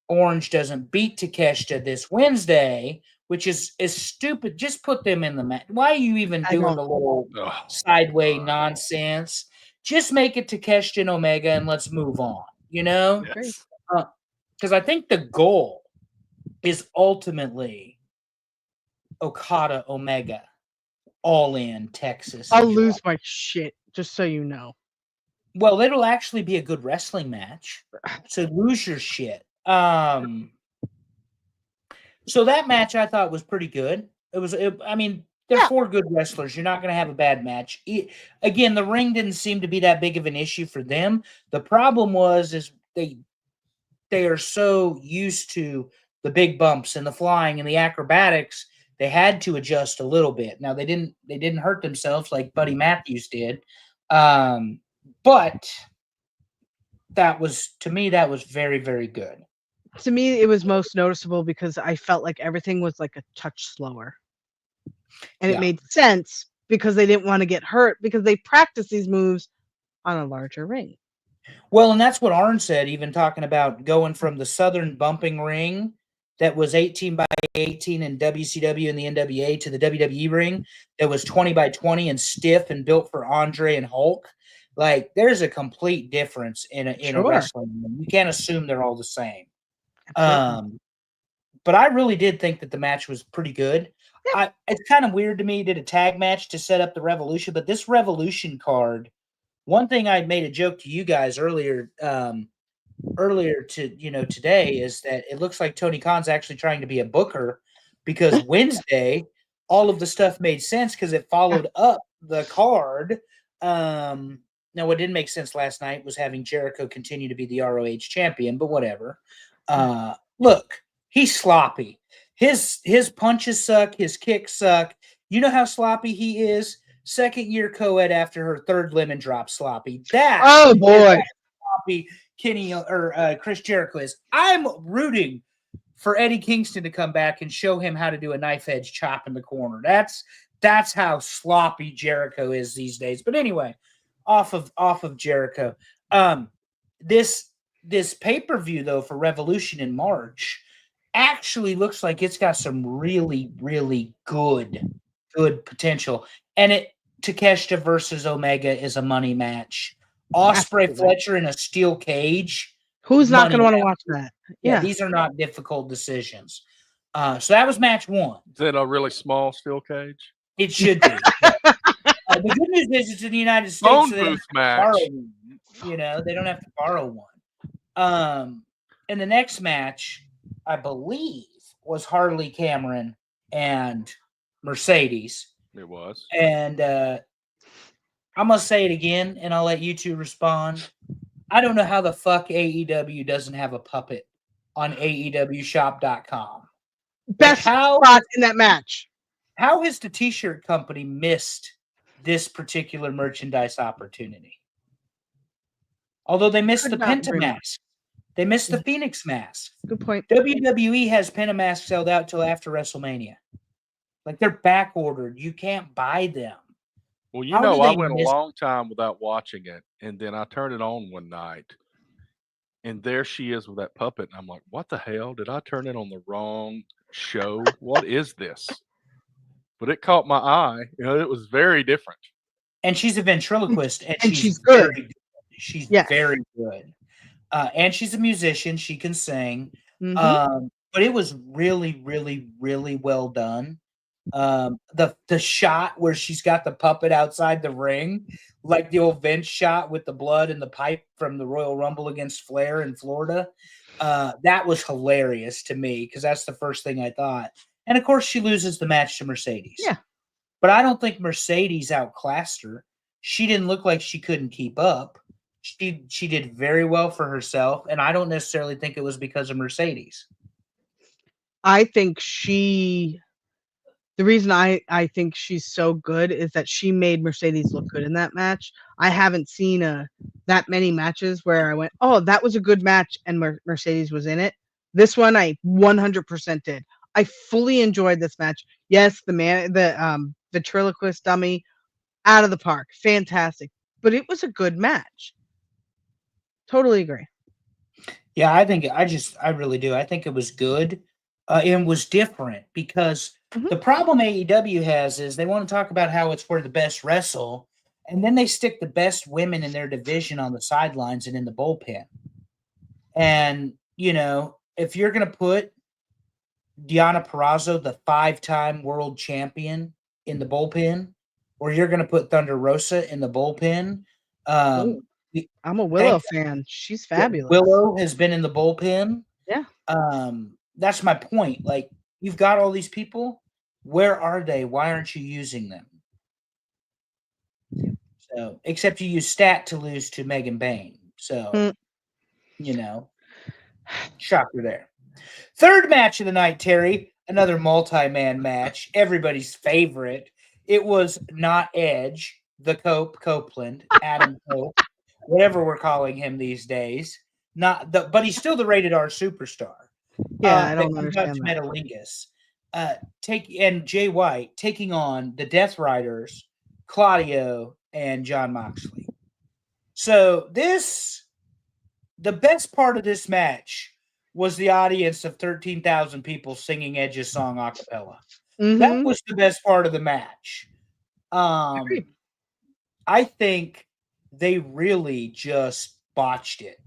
Orange doesn't beat Takeshita this Wednesday, which is stupid. Just put them in the match. Why are you even doing the little sideway nonsense? Just make it Takeshita and Omega and let's move on, you know? Because I think the goal is ultimately Okada Omega, all in Texas. I'll lose my shit, just so you know. Well, it'll actually be a good wrestling match. So lose your shit. So that match I thought was pretty good. They're four good wrestlers. You're not going to have a bad match. Again, the ring didn't seem to be that big of an issue for them. The problem is they are so used to the big bumps and the flying and the acrobatics. They had to adjust a little bit. Now they didn't hurt themselves like Buddy Matthews did. But that was very, very good. To me, it was most noticeable because I felt like everything was like a touch slower. And it made sense because they didn't want to get hurt because they practice these moves on a larger ring. Well, and that's what Arn said, even talking about going from the Southern bumping ring that was 18 by 18 in WCW and the NWA to the WWE ring that was 20 by 20 and stiff and built for Andre and Hulk. Like, there's a complete difference in a wrestling ring. You can't assume they're all the same. But I really did think that the match was pretty good. Yeah. It's kind of weird to me. Did a tag match to set up the Revolution, but this Revolution card, one thing I made a joke to you guys earlier today is that it looks like Tony Khan's actually trying to be a booker because Wednesday, all of the stuff made sense because it followed up the card. Now, what didn't make sense last night was having Jericho continue to be the ROH champion, but whatever. Look, he's sloppy. His punches suck. His kicks suck. You know how sloppy he is? Second year co-ed after her third lemon drop sloppy. Oh boy, sloppy Kenny or Chris Jericho is. I'm rooting for Eddie Kingston to come back and show him how to do a knife edge chop in the corner. That's how sloppy Jericho is these days. But anyway, off of Jericho. This pay-per-view though for Revolution in March actually looks like it's got some really, really good potential. And Takeshita versus Omega is a money match. Osprey Fletcher in a steel cage. Who's not going to want to watch that? Yeah, these are not difficult decisions. So that was match 1. Is it a really small steel cage? It should be. The good news is it's in the United States. Phone so booth match. They don't have to borrow one. And the next match, I believe, was Harley Cameron and Mercedes. It was. And I'm going to say it again, and I'll let you two respond. I don't know how the fuck AEW doesn't have a puppet on AEWshop.com. Best spot in that match. How has the t-shirt company missed this particular merchandise opportunity? Although they missed the Penta mask. They missed the Phoenix mask. Good point. WWE has Penta masks sold out till after WrestleMania. Like, they're back ordered. You can't buy them. Well, I went a long time without watching it, and then I turned it on one night, and there she is with that puppet, and I'm like, what the hell? Did I turn it on the wrong show? What is this? But it caught my eye. It was very different. And she's a ventriloquist, and she's good. She's very good. And she's a musician. She can sing. Mm-hmm. But it was really, really, really well done. The shot where she's got the puppet outside the ring, like the old Vince shot with the blood and the pipe from the Royal Rumble against Flair in Florida. That was hilarious to me because that's the first thing I thought. And of course, she loses the match to Mercedes. Yeah. But I don't think Mercedes outclassed her. She didn't look like she couldn't keep up. She did very well for herself, and I don't necessarily think it was because of Mercedes. I think the reason I think she's so good is that she made Mercedes look good in that match. I haven't seen that many matches where I went, oh, that was a good match, and Mercedes was in it. This one I 100% did. I fully enjoyed this match. Yes, the ventriloquist dummy, out of the park, fantastic. But it was a good match. Totally agree. Yeah, I really do. I think it was good. And was different because the problem AEW has is they want to talk about how it's where the best wrestle, and then they stick the best women in their division on the sidelines and in the bullpen. And, if you're going to put Deonna Purrazzo, the 5-time world champion, in the bullpen, or you're going to put Thunder Rosa in the bullpen. I'm a Willow fan. She's fabulous. Willow has been in the bullpen. Yeah. That's my point. Like, you've got all these people. Where are they? Why aren't you using them? So, except you use Stat to lose to Megan Bain. So, shocker there. Third match of the night, Terry. Another multi-man match. Everybody's favorite. It was not Edge, the Copeland, Adam Cope, whatever we're calling him these days. But he's still the rated R superstar. Yeah, I don't understand that. Metalingus. And Jay White taking on the Death Riders, Claudio and John Moxley. So the best part of this match was the audience of 13,000 people singing Edge's song a cappella. Mm-hmm. That was the best part of the match. I think they really just botched it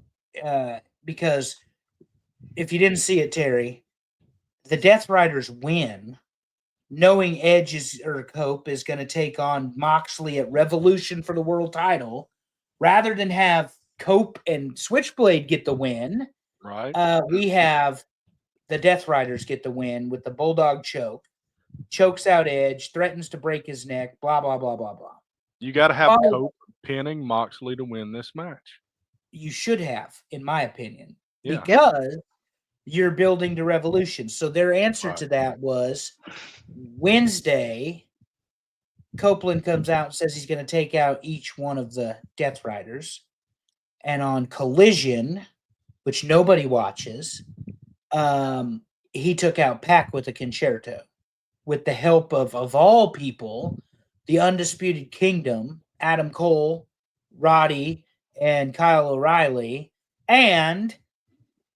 because if you didn't see it, Terry, the Death Riders win, knowing Cope is going to take on Moxley at Revolution for the world title, rather than have Cope and Switchblade get the win. Right. We have the Death Riders get the win with the Bulldog choke. Chokes out Edge, threatens to break his neck, blah, blah, blah, blah, blah. You got to have Cope pinning Moxley to win this match. You should have, in my opinion, yeah. Because you're building to Revolution. So their answer to that was Wednesday, Copeland comes out and says he's going to take out each one of the Death Riders. And on Collision, which nobody watches, he took out Pac with a concerto, with the help of all people, the Undisputed Kingdom, Adam Cole, Roddy, and Kyle O'Reilly, and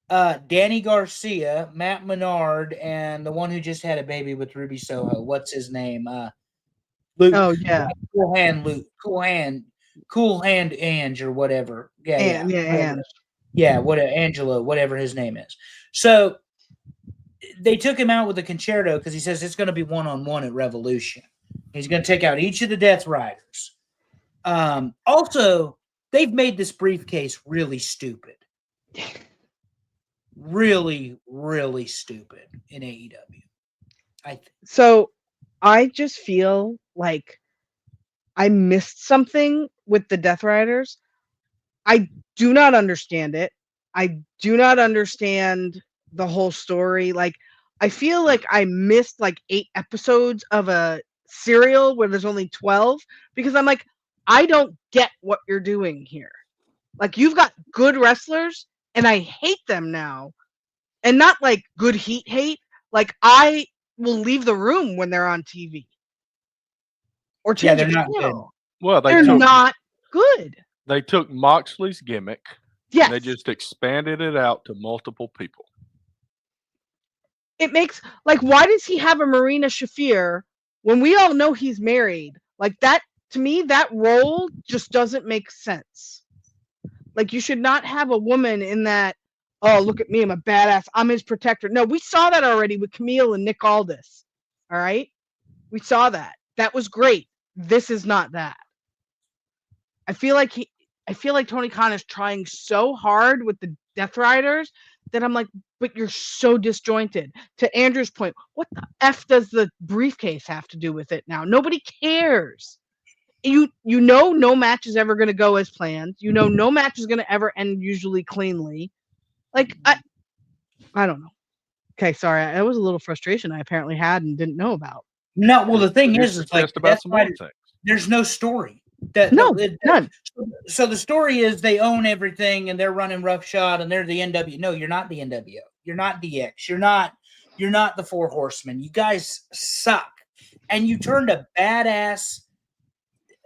Danny Garcia, Matt Menard, and the one who just had a baby with Ruby Soho. What's his name? Luke. Oh yeah, Cool Hand Luke. Cool Hand Ange or whatever. Yeah, what Angelo, whatever his name is. So they took him out with a concerto because he says it's going to be 1-on-1 at Revolution. He's going to take out each of the Death Riders. Also, they've made this briefcase really stupid. Really, really stupid in AEW. So I just feel like I missed something with the Death Riders. I do not understand it. I do not understand the whole story. Like, I feel like I missed like 8 episodes of a serial where there's only 12 because I'm like, I don't get what you're doing here. Like, you've got good wrestlers and I hate them now. And not like good hate. Like, I will leave the room when they're on TV. Or change they're not good. Well, they're not good. They took Moxley's gimmick. Yes. And they just expanded it out to multiple people. It makes, like, why does he have a Marina Shafir when we all know he's married? Like, that, to me, that role just doesn't make sense. Like, you should not have a woman in that, oh, look at me, I'm a badass, I'm his protector. No, we saw that already with Camille and Nick Aldis. All right? We saw that. That was great. This is not that. I feel like Tony Khan is trying so hard with the Death Riders that I'm like, but you're so disjointed. To Andrew's point, what the F does the briefcase have to do with it now? Nobody cares. You know no match is ever going to go as planned. You know no match is going to ever end usually cleanly. Like, I don't know. Okay, sorry. That was a little frustration I apparently had and didn't know about. No, well, the thing is, it's like about some other things. There's no story. None. So the story is they own everything and they're running roughshod and they're the NW. No, you're not the NWO. You're not DX. You're not the Four Horsemen. You guys suck. And you turned a badass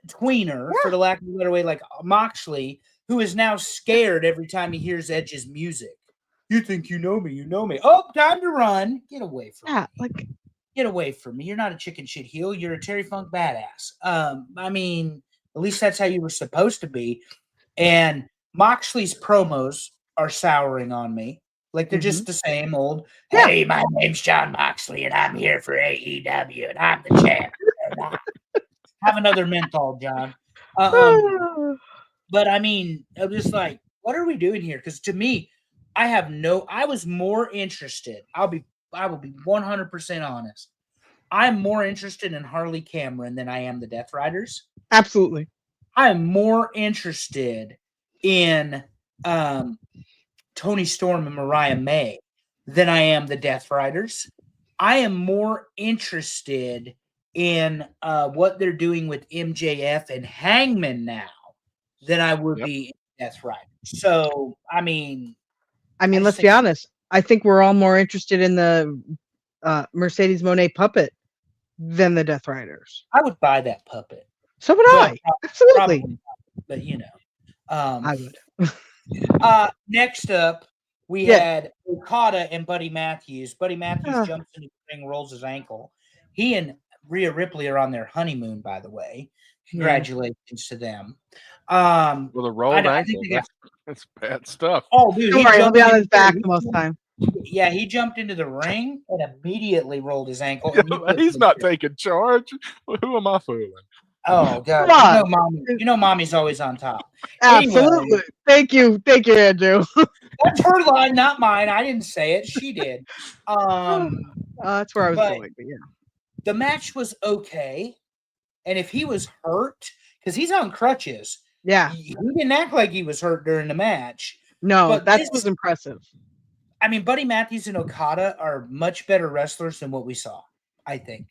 tweener, for the lack of a better way, like Moxley, who is now scared every time he hears Edge's music. You think you know me? You know me. Oh, time to run. Get away from me. Get away from me. You're not a chicken shit heel. You're a Terry Funk badass. I mean, at least that's how you were supposed to be. And Moxley's promos are souring on me. Like, they're just the same old, hey, my name's Jon Moxley, and I'm here for AEW, and I'm the champ. Have another menthol, John. But, I mean, I'm just like, what are we doing here? Because to me, I was more interested. I will be 100% honest. I'm more interested in Harley Cameron than I am the Death Riders. Absolutely. I am more interested in Tony Storm and Mariah May than I am the Death Riders. I am more interested in what they're doing with MJF and Hangman now than I would be in Death Riders. So, I mean, let's be honest. I think we're all more interested in the Mercedes Moné puppet than the Death Riders. I would buy that puppet. So would I. Absolutely. Probably, but you know, I would. Next up, we had Okada and Buddy Matthews. Buddy Matthews jumps into the ring, rolls his ankle. He and Rhea Ripley are on their honeymoon, by the way. Congratulations to them. With a rolled ankle, that's bad stuff. Oh, dude, he'll be on his back the most time. Yeah, he jumped into the ring and immediately rolled his ankle. He's not taking charge. Who am I fooling? Oh God! You know, mommy's always on top. Absolutely. Anyway, thank you, Andrew. That's her line, not mine. I didn't say it. She did. That's where I was going. But yeah, the match was okay, and if he was hurt, because he's on crutches, he didn't act like he was hurt during the match. No, but that was impressive. I mean, Buddy Matthews and Okada are much better wrestlers than what we saw, I think.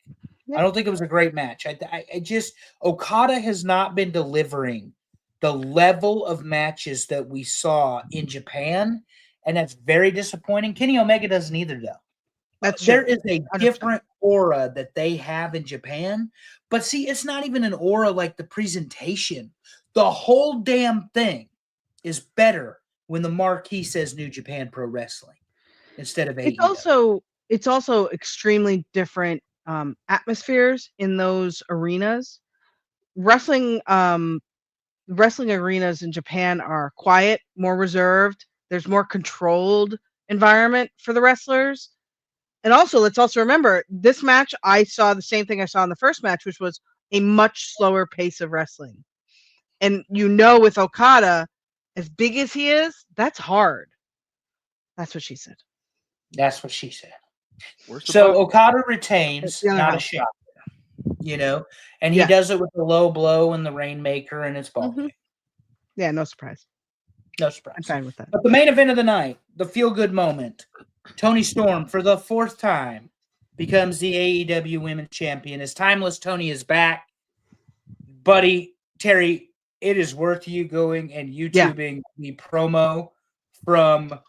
I don't think it was a great match. I just, Okada has not been delivering the level of matches that we saw in Japan, and that's very disappointing. Kenny Omega doesn't either, though. That's there true. is a 100%. different aura that they have in Japan. But see, it's not even an aura like the presentation. The whole damn thing is better when the marquee says New Japan Pro Wrestling instead of AEW. It's also extremely different atmospheres in those arenas. Wrestling arenas in Japan are quiet, more reserved. There's more controlled environment for the wrestlers. And also, let's also remember this match. I saw the same thing I saw in the first match, which was a much slower pace of wrestling. And with Okada, as big as he is, that's hard. That's what she said. That's what she said. So Okada retains, not a shocker, and he does it with the low blow and the Rainmaker, and it's ball game. Yeah, no surprise. No surprise. I'm fine with that. But the main event of the night, the feel-good moment, Toni Storm, for the 4th time, becomes the AEW Women's Champion. As Timeless Tony is back, buddy, Terry, it is worth you going and YouTubing the promo from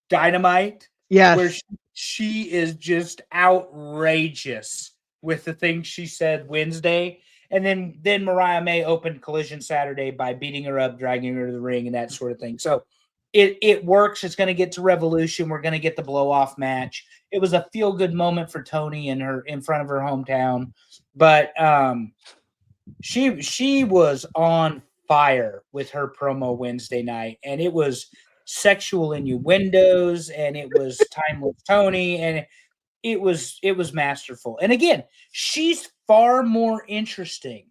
Dynamite. Yes. Where she is just outrageous with the things she said Wednesday. And then Mariah May opened Collision Saturday by beating her up, dragging her to the ring, and that sort of thing. So it works. It's going to get to Revolution. We're going to get the blow-off match. It was a feel-good moment for Toni in front of her hometown. But she was on fire with her promo Wednesday night, and it was sexual innuendos, and it was Timeless Tony, and it was masterful. And again, she's far more interesting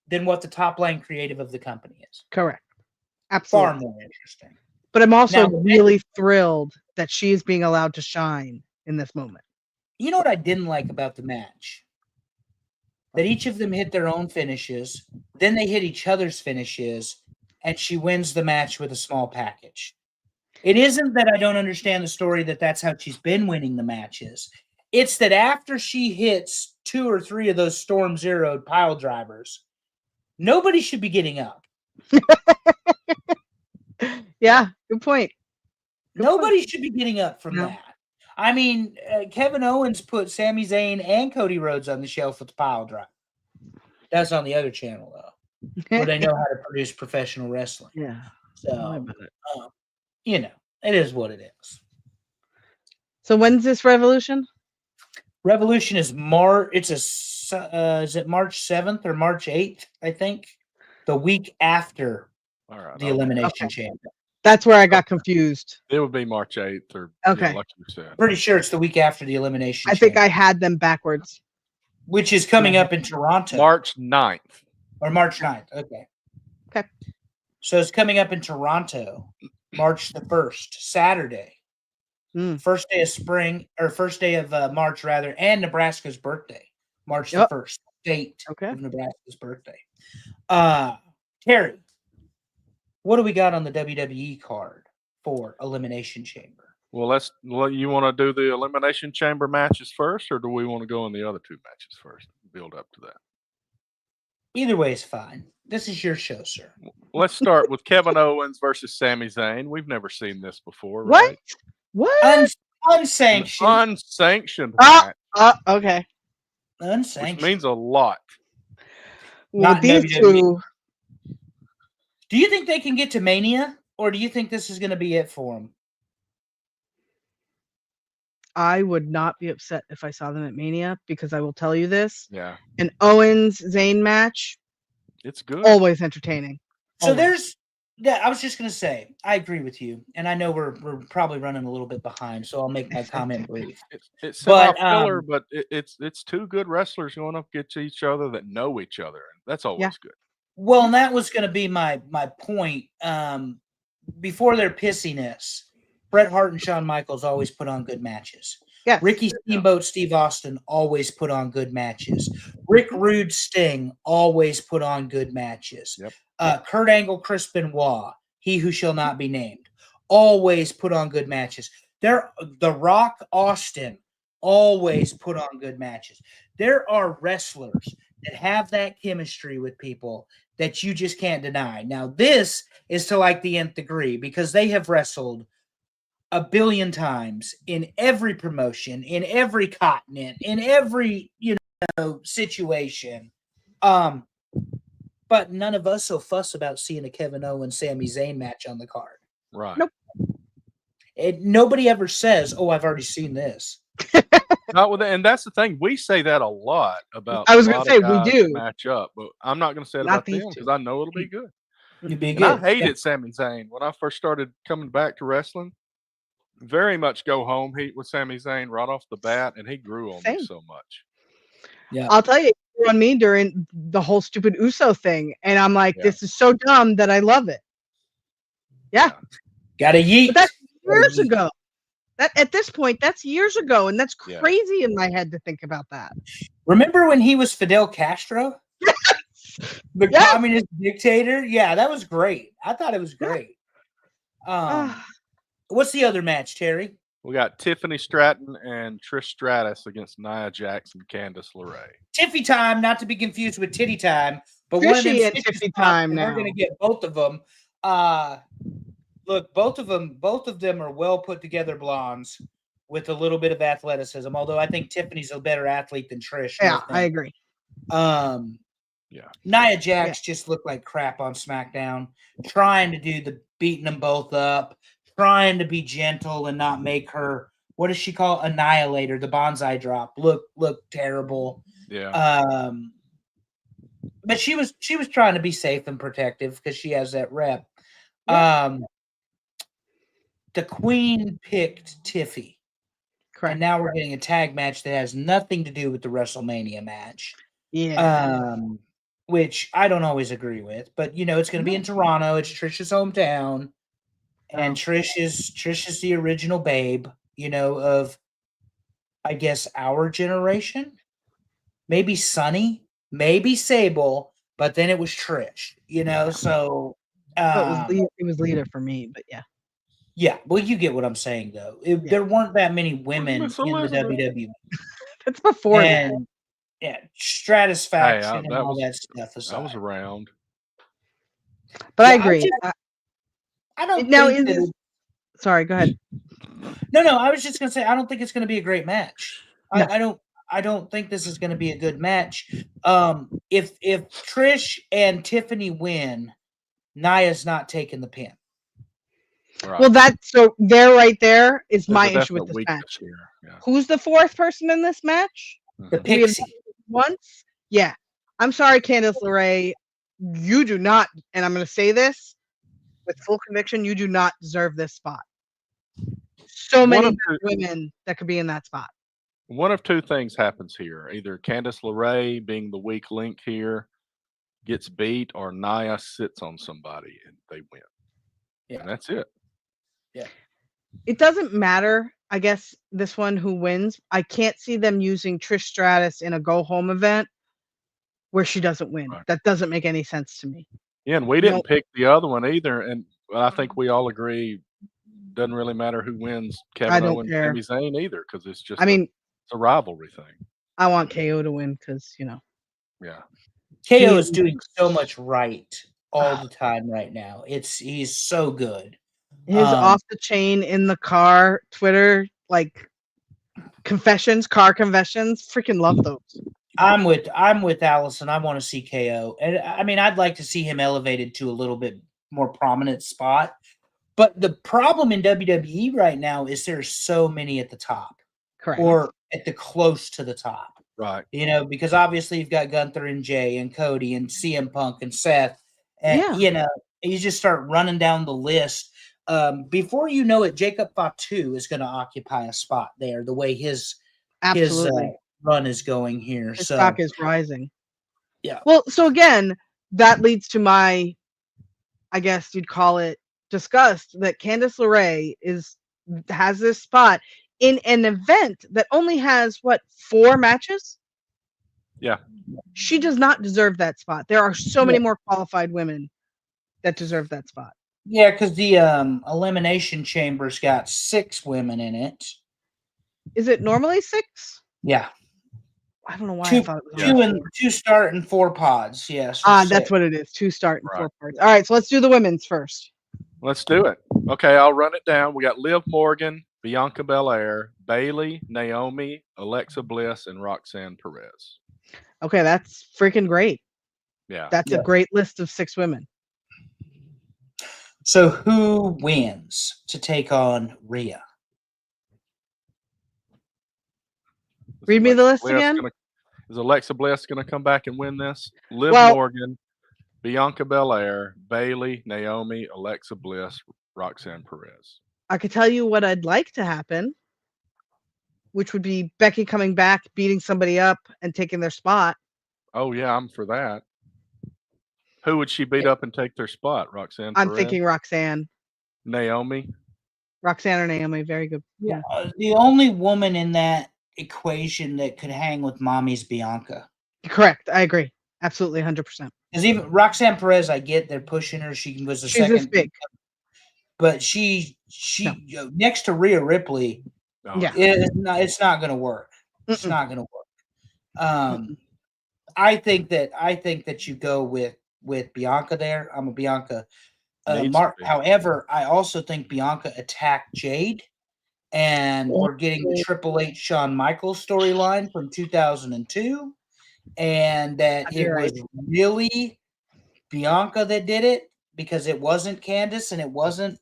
than what the top line creative of the company is. Correct. Absolutely. Far more interesting. But I'm also really thrilled that she is being allowed to shine in this moment. You know what I didn't like about the match? That each of them hit their own finishes, then they hit each other's finishes, and she wins the match with a small package. It isn't that I don't understand the story that that's how she's been winning the matches. It's that after she hits 2 or 3 of those Storm Zeroed pile drivers, nobody should be getting up. Yeah, good point. Nobody should be getting up from that. I mean, Kevin Owens put Sami Zayn and Cody Rhodes on the shelf with the pile driver. That's on the other channel, though, where they know how to produce professional wrestling. Yeah. So, it is what it is. So when's this Revolution? Revolution is is it March 7th or March 8th, I think? The week after the Elimination Chamber. That's where I got confused. It would be March 8th or like you said. Pretty sure it's the week after the Elimination Chamber. I think I had them backwards. Which is coming up in Toronto. March 9th. Or March 9th. Okay. So it's coming up in Toronto, March the 1st, Saturday. First day of spring, or first day of March, rather, and Nebraska's birthday, March the 1st, date of Nebraska's birthday. Terry, what do we got on the WWE card for Elimination Chamber? Well, you want to do the Elimination Chamber matches first, or do we want to go on the other 2 matches first? Build up to that. Either way is fine. This is your show, sir. Let's start with Kevin Owens versus Sami Zayn. We've never seen this before, right? What? Unsanctioned. Unsanctioned match. Okay. Unsanctioned. Which means a lot. Well, these two. Do you think they can get to Mania, or do you think this is going to be it for them? I would not be upset if I saw them at Mania, because I will tell you this. Yeah. An Owens-Zayn match. It's good. Always entertaining. So I was just going to say, I agree with you. And I know we're probably running a little bit behind, so I'll make my comment brief. It's filler, but it's 2 good wrestlers going up against each other that know each other. That's always good. Well, and that was going to be my point. Before their pissiness, Bret Hart and Shawn Michaels always put on good matches. Yes. Ricky Steamboat, Steve Austin always put on good matches. Rick Rude, Sting always put on good matches. Yep. Kurt Angle, Chris Benoit, he who shall not be named, always put on good matches. The Rock, Austin always put on good matches. There are wrestlers that have that chemistry with people that you just can't deny. Now, this is to like the nth degree, because they have wrestled a billion times in every promotion, in every continent, in every situation. But none of us will fuss about seeing a Kevin Owens Sami Zayn match on the card. Right. Nope. Nobody ever says, "Oh, I've already seen this." Not with, and that's the thing. We say that a lot about. I was a going lot to say of we guys do. that match up, but I'm not going to say it Not about these them two. because I know it'll be good. It'd be And good. I hated Sami Zayn when I first started coming back to wrestling. Very much go home heat with Sami Zayn right off the bat, and he grew on me Same. so much. Yeah. I'll tell you, it grew on me during the whole stupid Uso thing, and I'm like, Yeah. this is so dumb that I love it. Yeah. Got a yeet. But that's years ago. That at this point, that's years ago, and that's Yeah. crazy in my head to think about that. Remember when he was Fidel Castro? The Yes. communist dictator? Yeah, that was great. I thought it was great. What's the other match, Terry? We got Tiffany Stratton and Trish Stratus against Nia Jax and Candice LeRae. Tiffy time, not to be confused with Titty time, but one of them Tishy and stitches Tiffy pop, time and now. we're going to get both of them. Look, both of them are well put together blondes with a little bit of athleticism. Although I think Tiffany's a better athlete than Trish. Yeah, I agree. Yeah. Nia Jax just looked like crap on SmackDown, trying to do the beating them both up, trying to be gentle and not make her, what does she call Annihilator, the bonsai drop, look terrible. Yeah. But she was trying to be safe and protective because she has that rep. Yeah. The Queen picked Tiffy. Correct. And now we're getting a tag match that has nothing to do with the WrestleMania match. Yeah. Which I don't always agree with, but it's going to be in Toronto. It's Trish's hometown, and Trish is the original babe, of, I guess, our generation. Maybe Sunny, maybe Sable, but then it was Trish. So it was Lita for me, but yeah. Yeah, well, you get what I'm saying, though. There weren't that many women in the WWE. That's before that. Yeah, Stratisfaction and all that stuff aside. I was around. But I agree. I don't now think is sorry, go ahead. No, I was just gonna say I don't think it's gonna be a great match. No. I don't think this is gonna be a good match. If Trish and Tiffany win, Nia's not taking the pin. Right. Well, there right there is my issue with this match. Yeah. Who's the fourth person in this match? The Pixie. Once? Yeah. I'm sorry, Candice LeRae. You do not, and I'm going to say this with full conviction, you do not deserve this spot. So many women that could be in that spot. One of two things happens here. Either Candice LeRae, being the weak link here, gets beat, or Nia sits on somebody and they win. Yeah. And that's it. Yeah. It doesn't matter, I guess, this one who wins. I can't see them using Trish Stratus in a go-home event where she doesn't win. Right. That doesn't make any sense to me. Yeah, and we didn't pick the other one either. And I think we all agree doesn't really matter who wins Kevin Owens and Sami Zayn either, because it's just it's a rivalry thing. I want KO to win because, Yeah. KO is doing so much right all the time right now. He's so good. His off the chain in the car Twitter car confessions. Freaking love those. I'm with Allison. I want to see KO, and I mean, I'd like to see him elevated to a little bit more prominent spot. But the problem in WWE right now is there's so many at the top, correct, or at the close to the top, right? Because obviously you've got Gunther and Jay and Cody and CM Punk and Seth, and you just start running down the list. Before you know it, Jacob Fatu is going to occupy a spot there. The way his run is going here, his stock is rising. Yeah. Well, so again, that leads to my, I guess you'd call it, disgust that Candice LeRae has this spot in an event that only has 4 matches. Yeah. She does not deserve that spot. There are so many more qualified women that deserve that spot. Yeah, because the Elimination Chamber's got 6 women in it. Is it normally 6? Yeah. I don't know why I thought it was 2 start and 4 pods. Yes. That's what it is. 2 start and 4 pods. All right, so let's do the women's first. Let's do it. Okay, I'll run it down. We got Liv Morgan, Bianca Belair, Bailey, Naomi, Alexa Bliss, and Roxanne Perez. Okay, that's freaking great. Yeah. That's a great list of 6 women. So who wins to take on Rhea? Read me the list again. Is Alexa Bliss going to come back and win this? Liv Well- Morgan, Bianca Belair, Bailey, Naomi, Alexa Bliss, Roxanne Perez. I could tell you what I'd like to happen, which would be Becky coming back, beating somebody up, and taking their spot. Oh, yeah, I'm for that. Who would she beat up and take their spot? Roxanne I'm Perez? thinking Roxanne. Naomi? Roxanne or Naomi. Very good. Yeah. The only woman in that equation that could hang with Mommy's Bianca. Correct. I agree. Absolutely 100%. Because even Roxanne Perez, I get they're pushing her. She was the She's second. this big. But she next to Rhea Ripley, Yeah. it's not going to work. It's not going to work. I think that you go with Bianca there. I'm a Bianca. However, I also think Bianca attacked Jade, and we're getting the Triple H Shawn Michaels storyline from 2002, and that it was really Bianca that did it, because it wasn't Candice and it wasn't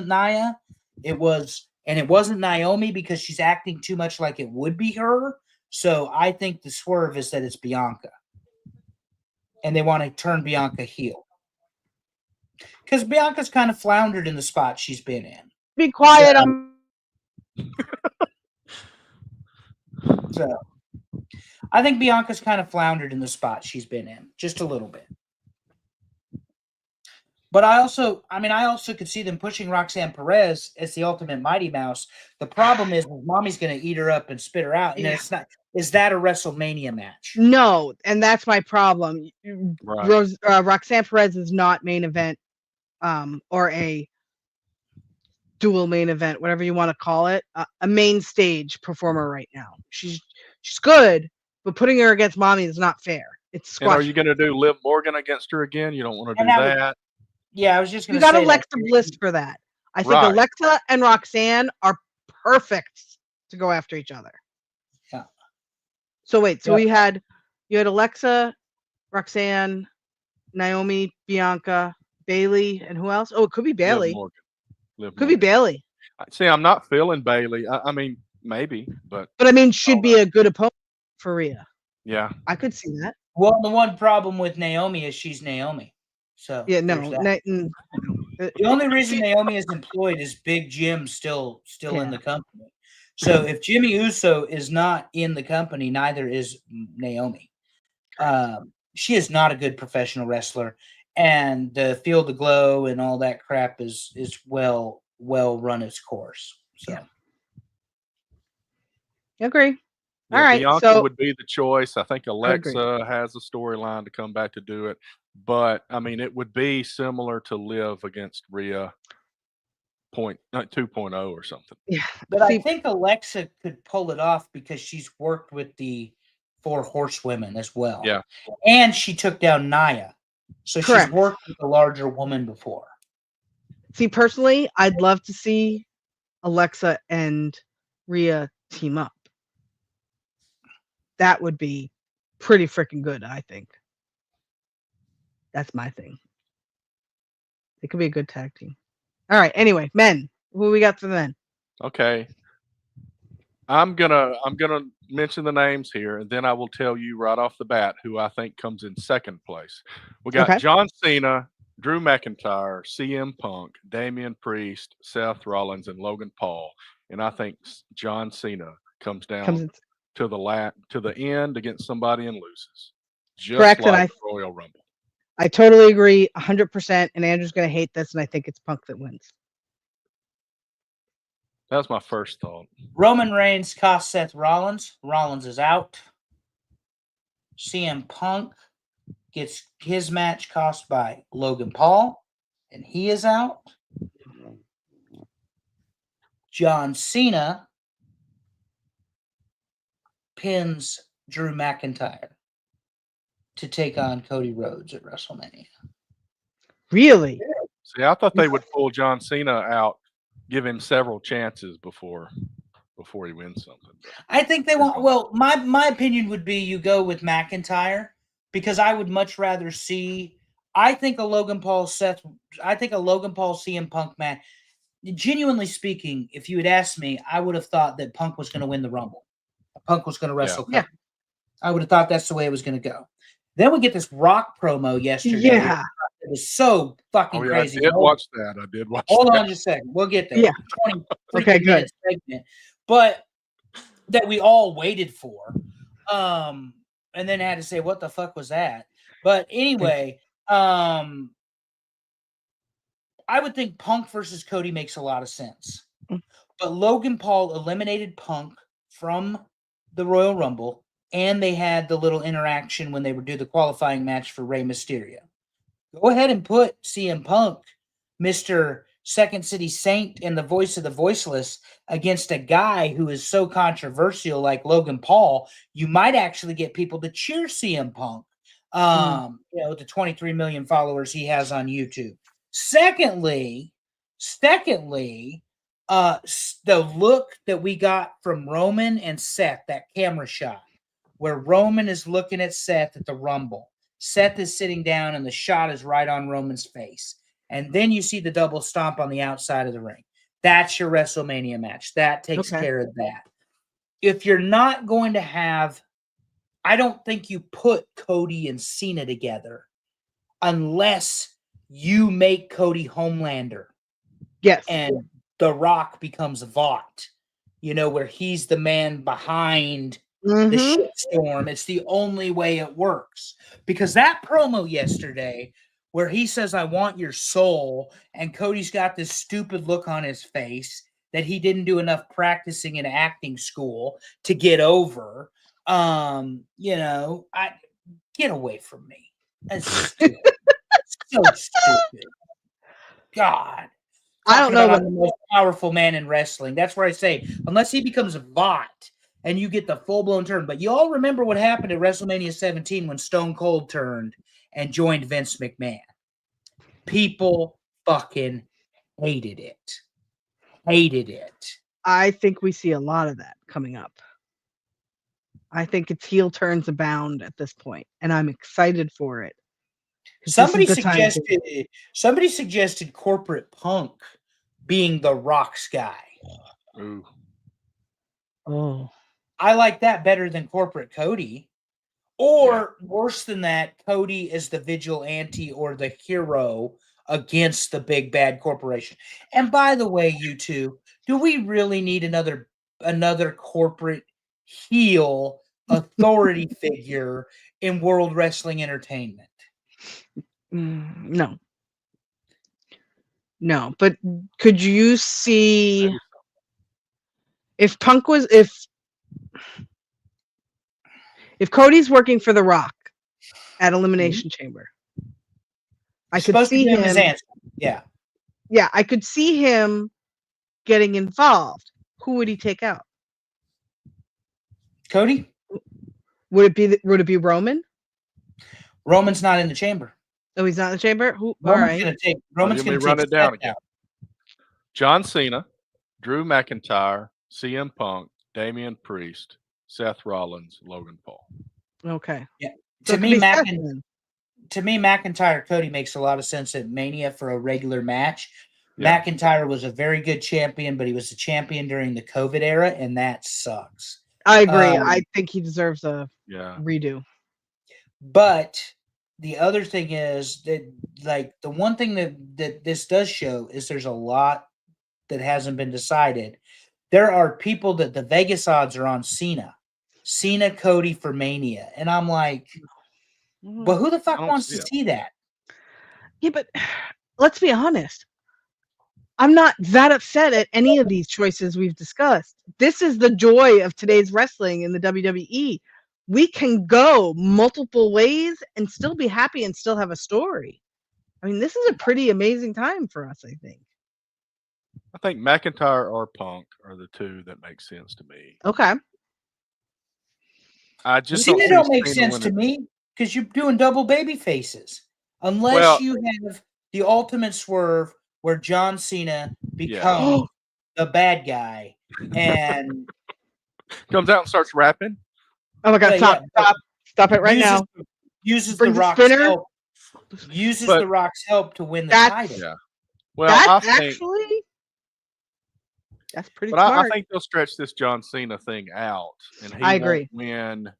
Nia. It wasn't Naomi, because she's acting too much like it would be her. So I think the swerve is that it's Bianca. And they want to turn Bianca heel. Because Bianca's kind of floundered in the spot she's been in. Be quiet. So I think Bianca's kind of floundered in the spot she's been in. Just a little bit. But I also could see them pushing Roxanne Perez as the ultimate Mighty Mouse. The problem is Mommy's going to eat her up and spit her out. And it's not. Is that a WrestleMania match? No, and that's my problem. Right. Roxanne Perez is not main event, or a dual main event, whatever you want to call it, a main stage performer right now. She's good, but putting her against Mommy is not fair. It's squash. And are you going to do Liv Morgan against her again? You don't want to do that. Yeah, I was just going to say you got Alexa Bliss for that. I think Alexa and Roxanne are perfect to go after each other. Yeah. So wait, you had Alexa, Roxanne, Naomi, Bianca, Bailey, and who else? Oh, it could be Bailey. Liv Morgan. Be Bailey. See, I'm not feeling Bailey. I mean, maybe, but I mean, she'd be a good opponent for Rhea. Yeah, I could see that. Well, the one problem with Naomi is she's Naomi. So yeah, no. The only reason Naomi is employed is Big Jim still in the company. So if Jimmy Uso is not in the company, neither is Naomi. She is not a good professional wrestler, and the Feel the Glow and all that crap is well run its course. So, agree. Yeah, all right, Bianca would be the choice. I think Alexa has a storyline to come back to do it, but I mean, it would be similar to Liv against Rhea 2.0 or something. Yeah, but I think Alexa could pull it off because she's worked with the 4 Horsewomen as well. Yeah, and she took down Nia, so she's worked with a larger woman before. See, personally, I'd love to see Alexa and Rhea team up. That would be pretty freaking good, I think. That's my thing. It could be a good tag team. All right. Anyway, men. Who we got for the men? Okay. I'm gonna mention the names here, and then I will tell you right off the bat who I think comes in second place. We got John Cena, Drew McIntyre, CM Punk, Damian Priest, Seth Rollins, and Logan Paul. And I think John Cena comes down to the end against somebody and loses. Just like the Royal Rumble. I totally agree 100%, and Andrew's going to hate this, and I think it's Punk that wins. That's my first thought. Roman Reigns cost Seth Rollins. Rollins is out. CM Punk gets his match cost by Logan Paul, and he is out. John Cena pins Drew McIntyre to take on Cody Rhodes at WrestleMania. Really? See, I thought they would pull John Cena out, give him several chances before he wins something. I think they want. Well, my opinion would be you go with McIntyre because I would much rather see. I think a Logan Paul CM Punk match. Genuinely speaking, if you had asked me, I would have thought that Punk was going to win the Rumble. Punk was going to wrestle. Yeah. I would have thought that's the way it was going to go. Then we get this Rock promo yesterday. Yeah. It was so fucking crazy. I did watch that. Hold on just a second. We'll get there. Yeah. 20 Okay, good. minute segment, but that we all waited for. And then had to say, what the fuck was that? But anyway, I would think Punk versus Cody makes a lot of sense. But Logan Paul eliminated Punk from the Royal Rumble, and they had the little interaction when they would do the qualifying match for Rey Mysterio. Go ahead and put CM Punk, Mr. Second City Saint and the voice of the voiceless, against a guy who is so controversial like Logan Paul. You might actually get people to cheer CM Punk. The 23 million followers he has on YouTube. Secondly, the look that we got from Roman and Seth, that camera shot where Roman is looking at Seth at the Rumble. Seth is sitting down and the shot is right on Roman's face. And then you see the double stomp on the outside of the ring. That's your WrestleMania match. That takes care of that. If you're not going to have, I don't think you put Cody and Cena together unless you make Cody Homelander. Yes. And The Rock becomes Vought, where he's the man behind the shitstorm. It's the only way it works. Because that promo yesterday where he says, I want your soul, and Cody's got this stupid look on his face that he didn't do enough practicing in acting school to get over. I get away from me. That's stupid. So stupid. God. I don't know what the most powerful man in wrestling. That's where I say, unless he becomes a Vought and you get the full-blown turn. But you all remember what happened at WrestleMania 17 when Stone Cold turned and joined Vince McMahon. People fucking hated it. I think we see a lot of that coming up. I think it's heel turns abound at this point, and I'm excited for it. Somebody suggested Corporate Punk being the Rock's guy. Ooh. Oh. I like that better than Corporate Cody. Or worse than that, Cody is the vigilante or the hero against the big bad corporation. And by the way, you two, do we really need another corporate heel authority figure in World Wrestling Entertainment? No, but could you see if Cody's working for The Rock at Elimination Chamber? I could see him. Yeah, I could see him getting involved. Who would he take out? Cody? Would it be Roman? Roman's not in the chamber. Oh, he's not in the chamber? Roman's going to run it down again. John Cena, Drew McIntyre, CM Punk, Damian Priest, Seth Rollins, Logan Paul. Okay. Yeah. To me, McIntyre Cody makes a lot of sense at Mania for a regular match. Yeah. McIntyre was a very good champion, but he was a champion during the COVID era, and that sucks. I agree. I think he deserves a redo. But the other thing is that, like, the one thing that this does show is there's a lot that hasn't been decided. There are people that the Vegas odds are on Cena Cody for Mania. And I'm like, well, who the fuck wants to see that? Yeah, but let's be honest. I'm not that upset at any of these choices we've discussed. This is the joy of today's wrestling in the WWE. We can go multiple ways and still be happy and still have a story. I mean, this is a pretty amazing time for us, I think. I think McIntyre or Punk are the two that make sense to me. Okay. I just Cena don't make sense to me because you're doing double baby faces. Unless you have the ultimate swerve where John Cena becomes the bad guy and comes out and starts rapping. Oh my God! Stop it right now! Uses the Rock's help. Uses the Rock's help to win the title. Yeah. Well, that's pretty smart. I think they'll stretch this John Cena thing out, and he won't win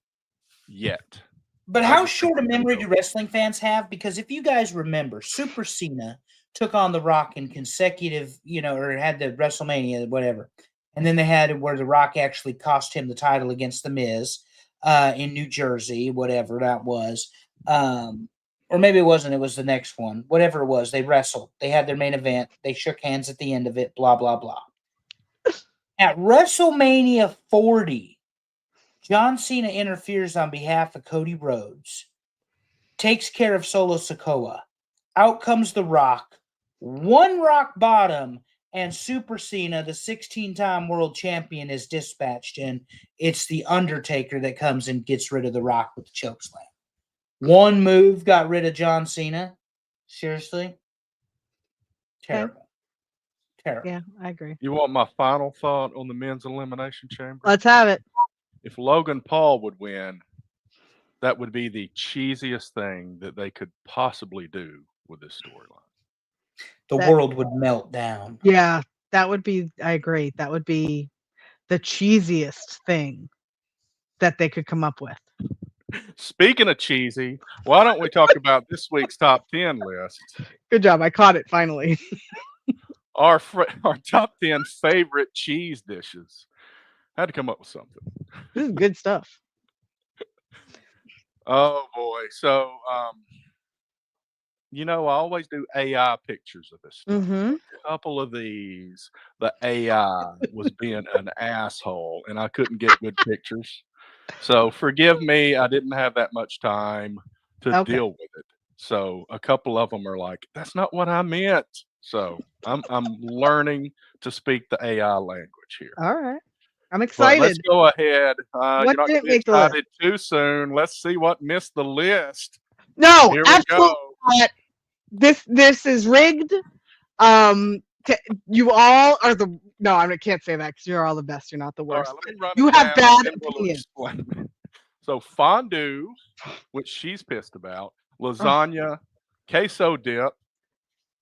yet. But how short a memory do wrestling fans have? Because if you guys remember, Super Cena took on The Rock in consecutive, or had the WrestleMania, whatever. And then they had where The Rock actually cost him the title against The Miz in New Jersey, whatever that was. Or maybe it wasn't. It was the next one. Whatever it was, they wrestled. They had their main event. They shook hands at the end of it, blah, blah, blah. At WrestleMania 40, John Cena interferes on behalf of Cody Rhodes, takes care of Solo Sikoa. Out comes The Rock, one rock bottom, and Super Cena, the 16-time world champion, is dispatched, and it's The Undertaker that comes and gets rid of The Rock with the chokeslam. One move got rid of John Cena. Seriously? Terrible. Terrible. Yeah, I agree. You want my final thought on the men's elimination chamber? Let's have it. If Logan Paul would win, that would be the cheesiest thing that they could possibly do with this storyline. The world would melt down. Yeah, that would be, I agree. That would be the cheesiest thing that they could come up with. Speaking of cheesy, why don't we talk about this week's top 10 list? Good job. I caught it finally. Our top 10 favorite cheese dishes. I had to come up with something. This is good stuff. Oh boy. So, I always do AI pictures of this stuff. Mm-hmm. A couple of these, the AI was being an asshole and I couldn't get good pictures. So forgive me, I didn't have that much time to deal with it. So a couple of them are like, that's not what I meant. So I'm learning to speak the AI language here. All right. I'm excited. But let's go ahead. What you're not didn't get make the list? excited too soon. Let's see what missed the list. No, Here absolutely not. This is rigged. You all are the I can't say that because you're all the best. You're not the worst. Right, you have bad opinions. So fondue, which she's pissed about, lasagna, queso dip,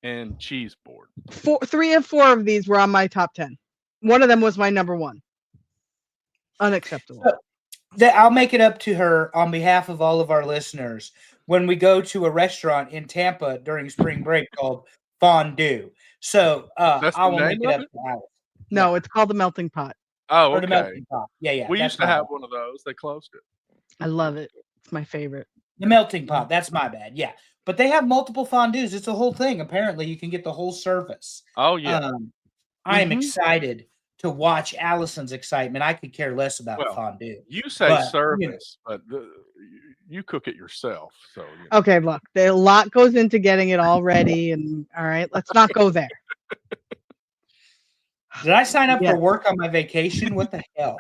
and cheese board. 3 of 4 of these were on my top 10. One of them was my number 1. Unacceptable. I'll make it up to her on behalf of all of our listeners when we go to a restaurant in Tampa during spring break called Fondue. So I will make it up to Alice. No, it's called the Melting Pot. Oh, okay. The Melting Pot. Yeah. We used to have one of those. They closed it. I love it. It's my favorite. The Melting Pot. That's my bad. Yeah. But they have multiple fondues. It's a whole thing. Apparently, you can get the whole service. Oh, yeah. I am excited to watch Allison's excitement. I could care less about fondue. You say service, but you cook it yourself. So Okay, look, a lot goes into getting it all ready, and all right, let's not go there. Did I sign up for work on my vacation? What the hell?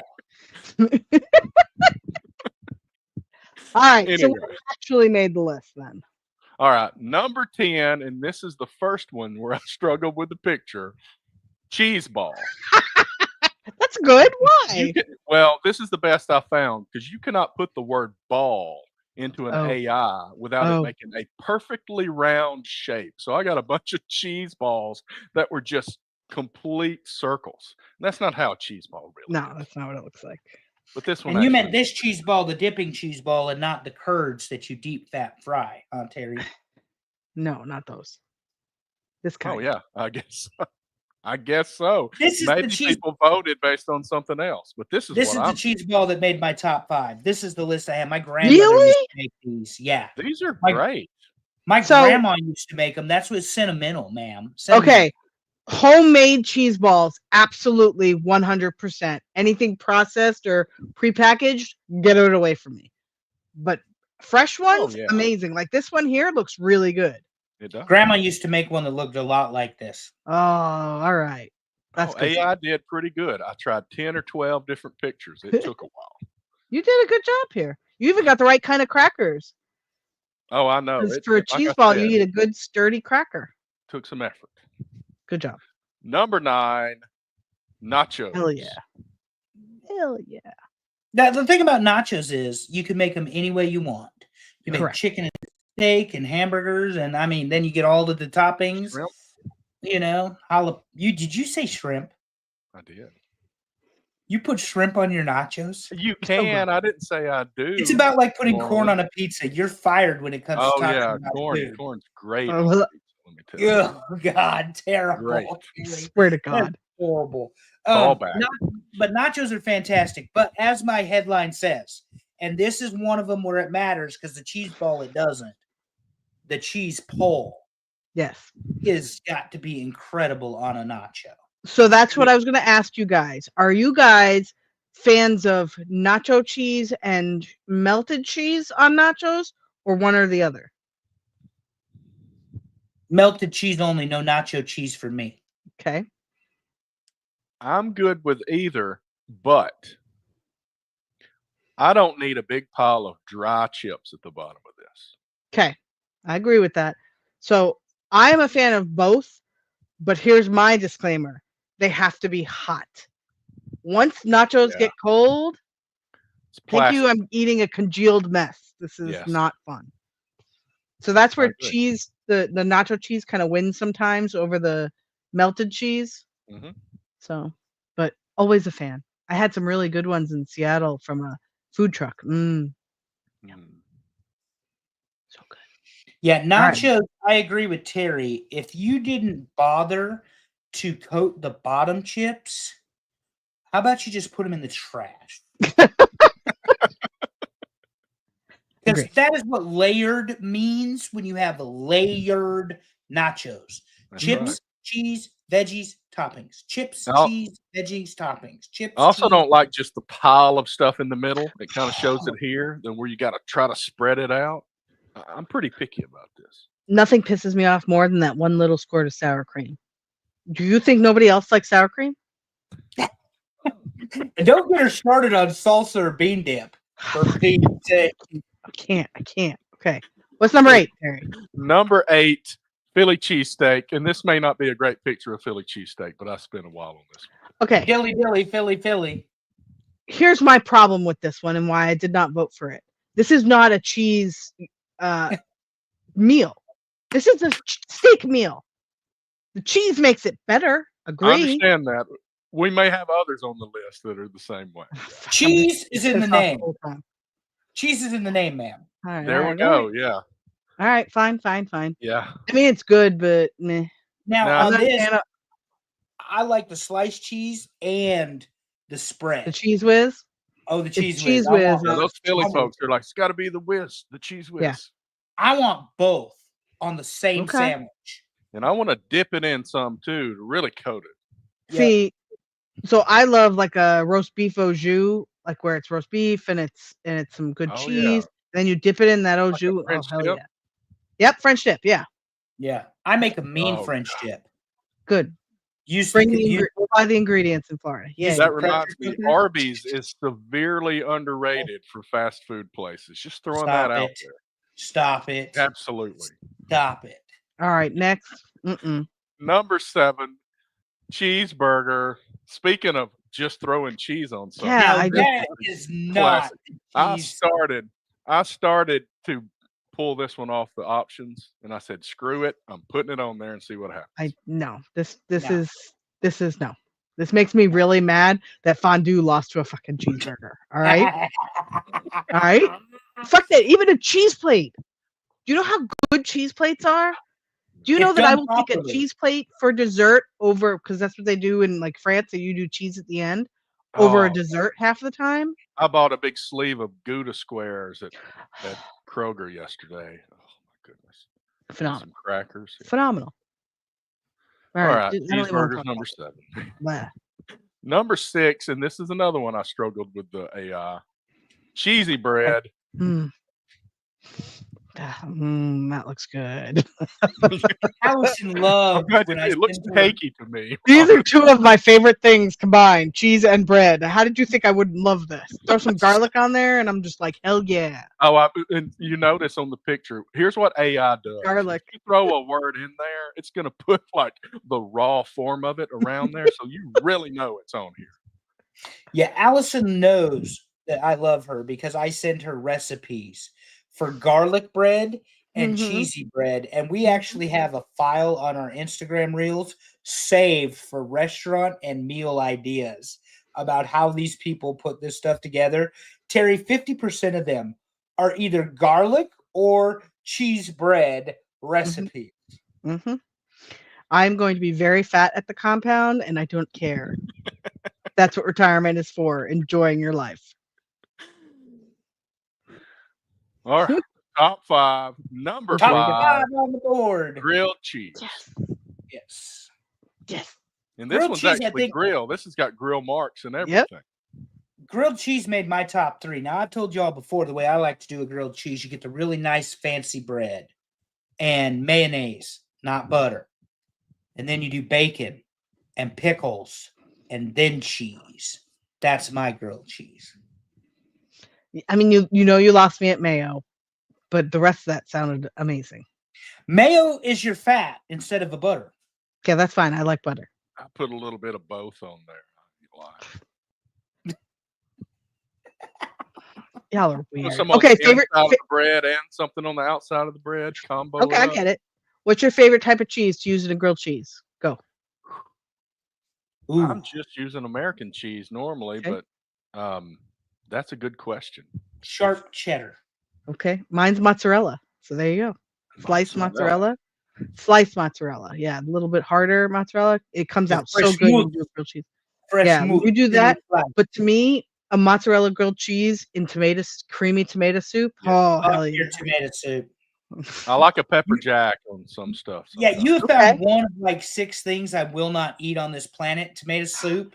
All right, so we actually made the list then. All right, number 10, and this is the first one where I struggled with the picture. Cheese ball. That's good. Why? This is the best I found because you cannot put the word ball into an AI without it making a perfectly round shape. So I got a bunch of cheese balls that were just complete circles. And that's not how a cheese ball really is. That's not what it looks like. But this one. And you meant this cheese ball, the dipping cheese ball, and not the curds that you deep fat fry, Terry. No, not those. This kind. Oh yeah, I guess so. This is maybe the cheese. People voted based on something else, but this is the cheese ball that made my top 5. This is the list I have. My grandmother used to make these. Yeah, these are great. My grandma used to make them. That's what's sentimental, ma'am. Okay, homemade cheese balls, absolutely 100%. Anything processed or prepackaged, get it away from me. But fresh ones, amazing. Like this one here looks really good. It does. Grandma used to make one that looked a lot like this. Oh, all right. That's good. AI did pretty good. I tried 10 or 12 different pictures. It took a while. You did a good job here. You even got the right kind of crackers. Oh, I know. For a cheese ball, you need a good sturdy cracker. Took some effort. Good job. Number 9, nachos. Hell yeah. Hell yeah. Now, the thing about nachos is you can make them any way you want. You make Correct. chicken and steak and hamburgers, and I mean, then you get all of the toppings. Shrimp? You know, did you say shrimp? I did. You put shrimp on your nachos? You can. I didn't say I do. It's about like putting corn on a pizza. You're fired when it comes to talking about food. Corn's great. Oh, on pizza, let me tell you. Oh God, terrible. Great. Swear to God. That's horrible. Fall back. But nachos are fantastic. But as my headline says, and this is one of them where it matters because the cheese ball, it doesn't. The cheese pull Yes. is got to be incredible on a nacho. So that's what I was going to ask you guys. Are you guys fans of nacho cheese and melted cheese on nachos, or one or the other? Melted cheese only, no nacho cheese for me. Okay. I'm good with either, but I don't need a big pile of dry chips at the bottom of this. Okay. I agree with that. So I am a fan of both, but here's my disclaimer. They have to be hot. Once nachos get cold, thank you, I'm eating a congealed mess. This is not fun. So that's where cheese, the nacho cheese kind of wins sometimes over the melted cheese. Mm-hmm. So, but always a fan. I had some really good ones in Seattle from a food truck. So good. Yeah, nachos, right. I agree with Terry. If you didn't bother to coat the bottom chips, how about you just put them in the trash? Because that is what layered means when you have layered nachos. That's chips, right. Cheese, veggies, toppings. Chips, cheese, veggies, toppings. Chips. I also cheese. don't like just the pile of stuff in the middle. It kind of shows it here, then where you got to try to spread it out. I'm pretty picky about this. Nothing pisses me off more than that one little squirt of sour cream. Do you think nobody else likes sour cream? And don't get her started on salsa or bean dip. For Pete's sake. I can't. Okay. What's number 8, Terry? Number 8, Philly cheesesteak. And this may not be a great picture of Philly cheesesteak, but I spent a while on this one. Okay. Philly. Here's my problem with this one and why I did not vote for it. This is not a cheese meal. This is a steak meal. The cheese makes it better. Agree. I understand that. We may have others on the list that are the same way. Cheese is in the name. Cheese is in the name, ma'am. Right, there we go. Yeah. All right. Fine. Yeah. I mean, it's good, but meh. Now, on this, I like the sliced cheese and the spread. The cheese whiz? Oh, the cheese whiz. Yeah, those Philly folks are like, it's got to be the whiz, the cheese whiz. Yeah. I want both on the same sandwich. And I want to dip it in some too to really coat it. See, so I love like a roast beef au jus, like where it's roast beef and it's some good cheese. Yeah. Then you dip it in that au jus. Like hell yeah. Yep, French dip. Yeah. Yeah. I make a mean French dip. Good. We'll buy the ingredients in Florida. Yeah. That reminds me, Arby's is severely underrated for fast food places. Just throwing that out there. Stop it. Absolutely. Stop it. All right, next. Number 7, cheeseburger. Speaking of just throwing cheese on something. Yeah, that is not. I started to pull this one off the options, and I said, "Screw it! I'm putting it on there and see what happens." This is no. This makes me really mad that fondue lost to a fucking cheeseburger. All right, all right. Fuck that. Even a cheese plate. Do you know how good cheese plates are? Do you know that I will take a cheese plate for dessert over, because that's what they do in like France, and you do cheese at the end over a dessert half the time? I bought a big sleeve of Gouda squares at Kroger yesterday. Oh my goodness. Phenomenal. Some crackers. Yeah. Phenomenal. All right. Cheeseburgers number 7. Blah. Number 6, and this is another one I struggled with the AI. Cheesy bread. That's That looks good. Allison I'm loved glad when you I did. It looks sent her. cakey to me. These are two of my favorite things combined: cheese and bread. How did you think I would love this? Throw some garlic on there, and I'm just like, hell yeah, Oh, and you notice on the picture. Here's what AI does. garlic. If you throw a word in there, it's gonna put like the raw form of it around there, so you really know it's on here. Yeah, Allison knows that I love her because I send her recipes for garlic bread and cheesy bread. And we actually have a file on our Instagram reels saved for restaurant and meal ideas about how these people put this stuff together. Terry, 50% of them are either garlic or cheese bread recipes. I'm going to be very fat at the compound, and I don't care. That's what retirement is for, enjoying your life. All right. Top 5. Number Top 5. 5 on the board. Grilled cheese. Yes. And this Grilled one's cheese, I actually think- grilled. This has got grill marks and everything. Grilled cheese made my top 3. Now, I've told y'all before the way I like to do a grilled cheese, you get the really nice fancy bread and mayonnaise, not butter. And then you do bacon and pickles and then cheese. That's my grilled cheese. I mean, you lost me at mayo, but the rest of that sounded amazing. Mayo is your fat instead of a butter. Yeah, that's fine. I like butter. I put a little bit of both on there. Y'all are weird. Some on Okay, the favorite. inside of the bread and something on the outside of the bread combo. Okay, I get it. What's your favorite type of cheese to use in a grilled cheese? Go. Ooh. I'm just using American cheese normally, Okay. but that's a good question. Sharp cheddar. Okay, mine's mozzarella. So there you go. Sliced mozzarella. Sliced mozzarella. Yeah, a little bit harder mozzarella. It comes out so fresh good when mood. you do a grilled cheese. Fresh Yeah, mood. you do that. Right. But to me, a mozzarella grilled cheese in creamy tomato soup. Yeah. Oh, Oh, hell your yeah. tomato soup. I like a pepper jack on some stuff. Yeah, sometimes. you have Okay. found one of like 6 things I will not eat on this planet: tomato soup,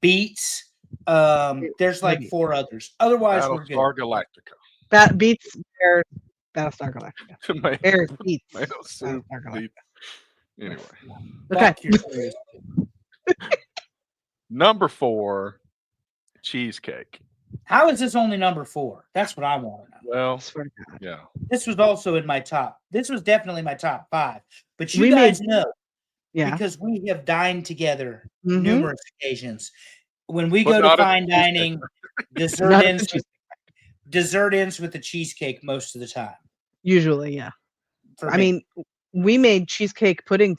beets. There's like Maybe. 4 others. Otherwise, we're good. Battlestar Galactica. That beats their Battlestar Galactica. Tomato, Bears beats tomato soup. Battlestar Galactica. beef. Anyway, Okay. Fuck your tomato soup. number 4, cheesecake. How is this only number 4? That's what I want to know. Well, Swear to God. yeah. This was also in my top. This was definitely my top 5. But you We guys made- know Yeah. because we have dined together Mhm. numerous occasions. When we But go to not at fine the cheesecake dining, Not at the dessert ends with the cheesecake most of the time. Usually, yeah. for I me. mean, we made cheesecake pudding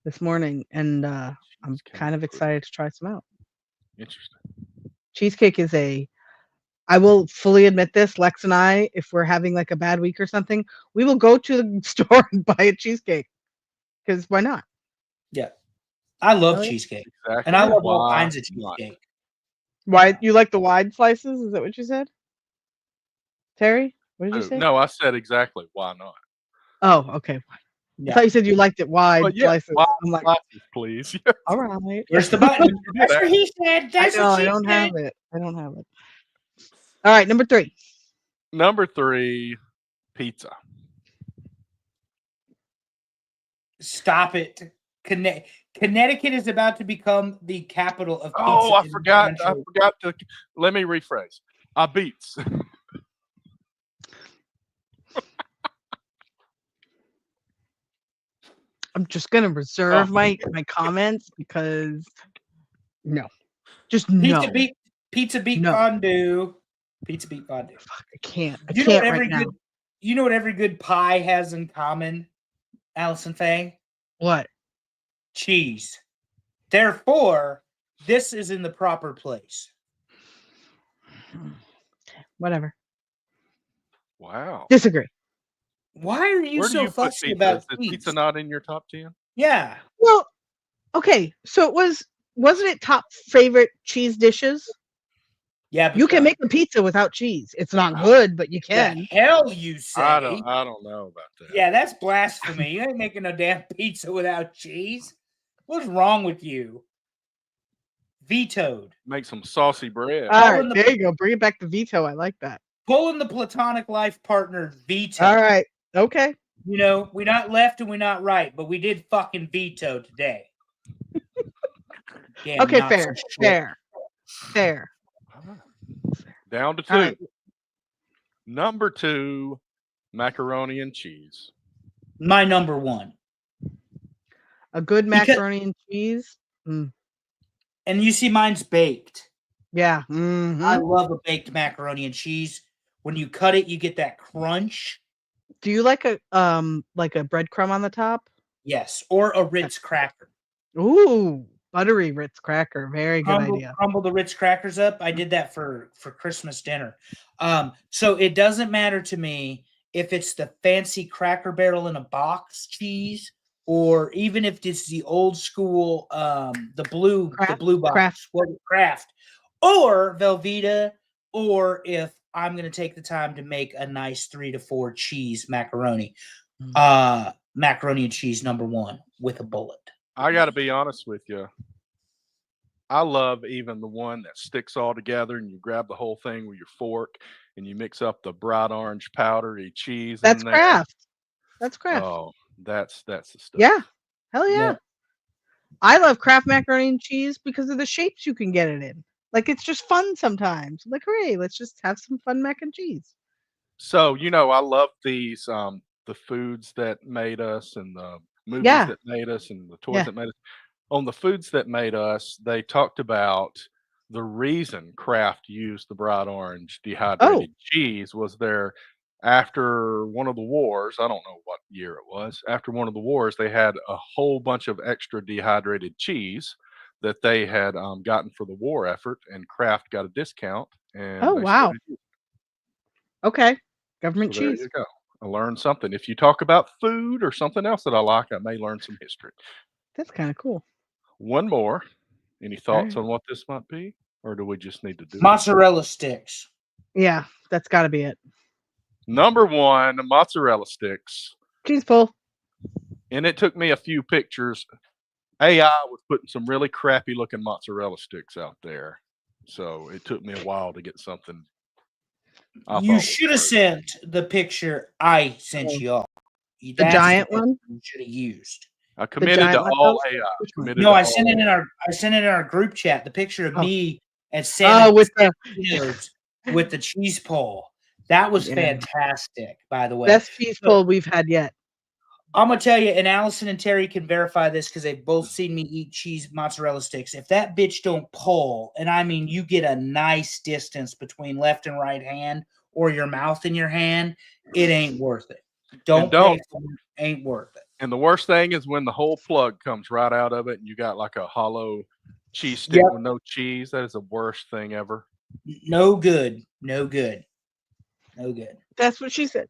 this morning, and I'm Cheesecake kind of pudding. excited to try some out. Interesting. Cheesecake is I will fully admit this, Lex and I, if we're having like a bad week or something, we will go to the store and buy a cheesecake. Because why not? Yeah. I love Really? cheesecake. Exactly. And I love all Why kinds of not? cheesecake. Why you like the wide slices? Is that what you said? Terry? What did you say? No, I said exactly. Why not? Oh, okay. I Yeah. thought you said you liked it wide But yeah, slices. wide I'm like, slices, please. all right. Where's the button? That's what he said. I That's know, what I she don't said. have it. I don't have it. All right, number 3. Number 3, pizza. Stop it. Connecticut is about to become the capital of pizza. Oh, I in the forgot. I country. forgot to. Let me rephrase. I beats. I'm just gonna reserve my comments because no. Just no. Pizza beat No. fondue. Pizza beat fondue. Fuck, I can't. I You know what can't every right now. good you know what every good pie has in common, Allison Faye? What? Cheese. Therefore, this is in the proper place. Whatever. Wow. Disagree. Why are you Where do so you put fussy pizza? about Is cheese? pizza not in your top 10? Yeah. Well, okay. So wasn't it top favorite cheese dishes? Yeah, but You can make a pizza without cheese. It's not good, but you the can. hell you say. I don't know about that. Yeah, that's blasphemy. You ain't making a damn pizza without cheese. What's wrong with you? Vetoed. Make some saucy bread. All in right, the- there you go. Bring it back to veto. I like that. pulling the platonic life partner veto. All right. Okay. You know, we're not left and we're not right, but we did fucking veto today. Damn, Okay, Nazi fair. shit. Fair. Down to 2. All right. Number 2, macaroni and cheese. My number 1. A good Because- macaroni and cheese. Mm. And you see mine's baked. Yeah. Mhm. I love a baked macaroni and cheese. When you cut it, you get that crunch. Do you like a breadcrumb on the top? Yes, or a Ritz cracker. Ooh, buttery Ritz cracker. Very good idea. Crumble the Ritz crackers up. I did that for Christmas dinner. So it doesn't matter to me if it's the fancy Cracker Barrel in a box cheese, or even if it's the old school, the blue box, Kraft, or Velveeta, or if I'm going to take the time to make a nice 3 to 4 cheese macaroni. Macaroni and cheese number 1 with a bullet. I got to be honest with you. I love even the one that sticks all together and you grab the whole thing with your fork and you mix up the bright orange powdery cheese. That's in there. Kraft. That's Kraft. Oh, that's the stuff. Yeah. Hell yeah. Yeah. I love Kraft macaroni and cheese because of the shapes you can get it in. Like, it's just fun sometimes. Like, hooray, let's just have some fun mac and cheese. So, I love these, the foods that made us and the movies Yeah. that made us and the toys Yeah. that made us. On the foods that made us, they talked about the reason Kraft used the bright orange dehydrated cheese was after one of the wars, I don't know what year it was, after one of the wars, they had a whole bunch of extra dehydrated cheese that they had gotten for the war effort, and Kraft got a discount. And Oh, they wow. started using it. Okay. Government So there cheese. you go. I learned something. If you talk about food or something else that I like, I may learn some history. That's kind of cool. One more. Any thoughts right. on what this might be? Or do we just need to do it? Mozzarella sticks. Yeah, that's got to be it. Number 1, mozzarella sticks. Cheese pull. And it took me a few pictures. AI was putting some really crappy looking mozzarella sticks out there. So it took me a while to get something. You should have sent the picture I sent you all. The giant one? You should have used. I committed to all AI. I sent it in our group chat. The picture of me at Santa with the cheese pull. That was fantastic, by the way. Best cheese pull we've had yet. I'm gonna tell you, and Allison and Terry can verify this because they've both seen me eat cheese mozzarella sticks. If that bitch don't pull, and I mean you get a nice distance between left and right hand or your mouth in your hand, it ain't worth it. Don't. Ain't worth it. And the worst thing is when the whole plug comes right out of it and you got like a hollow cheese stick with no cheese. That is the worst thing ever. No good. No good. No good. That's what she said.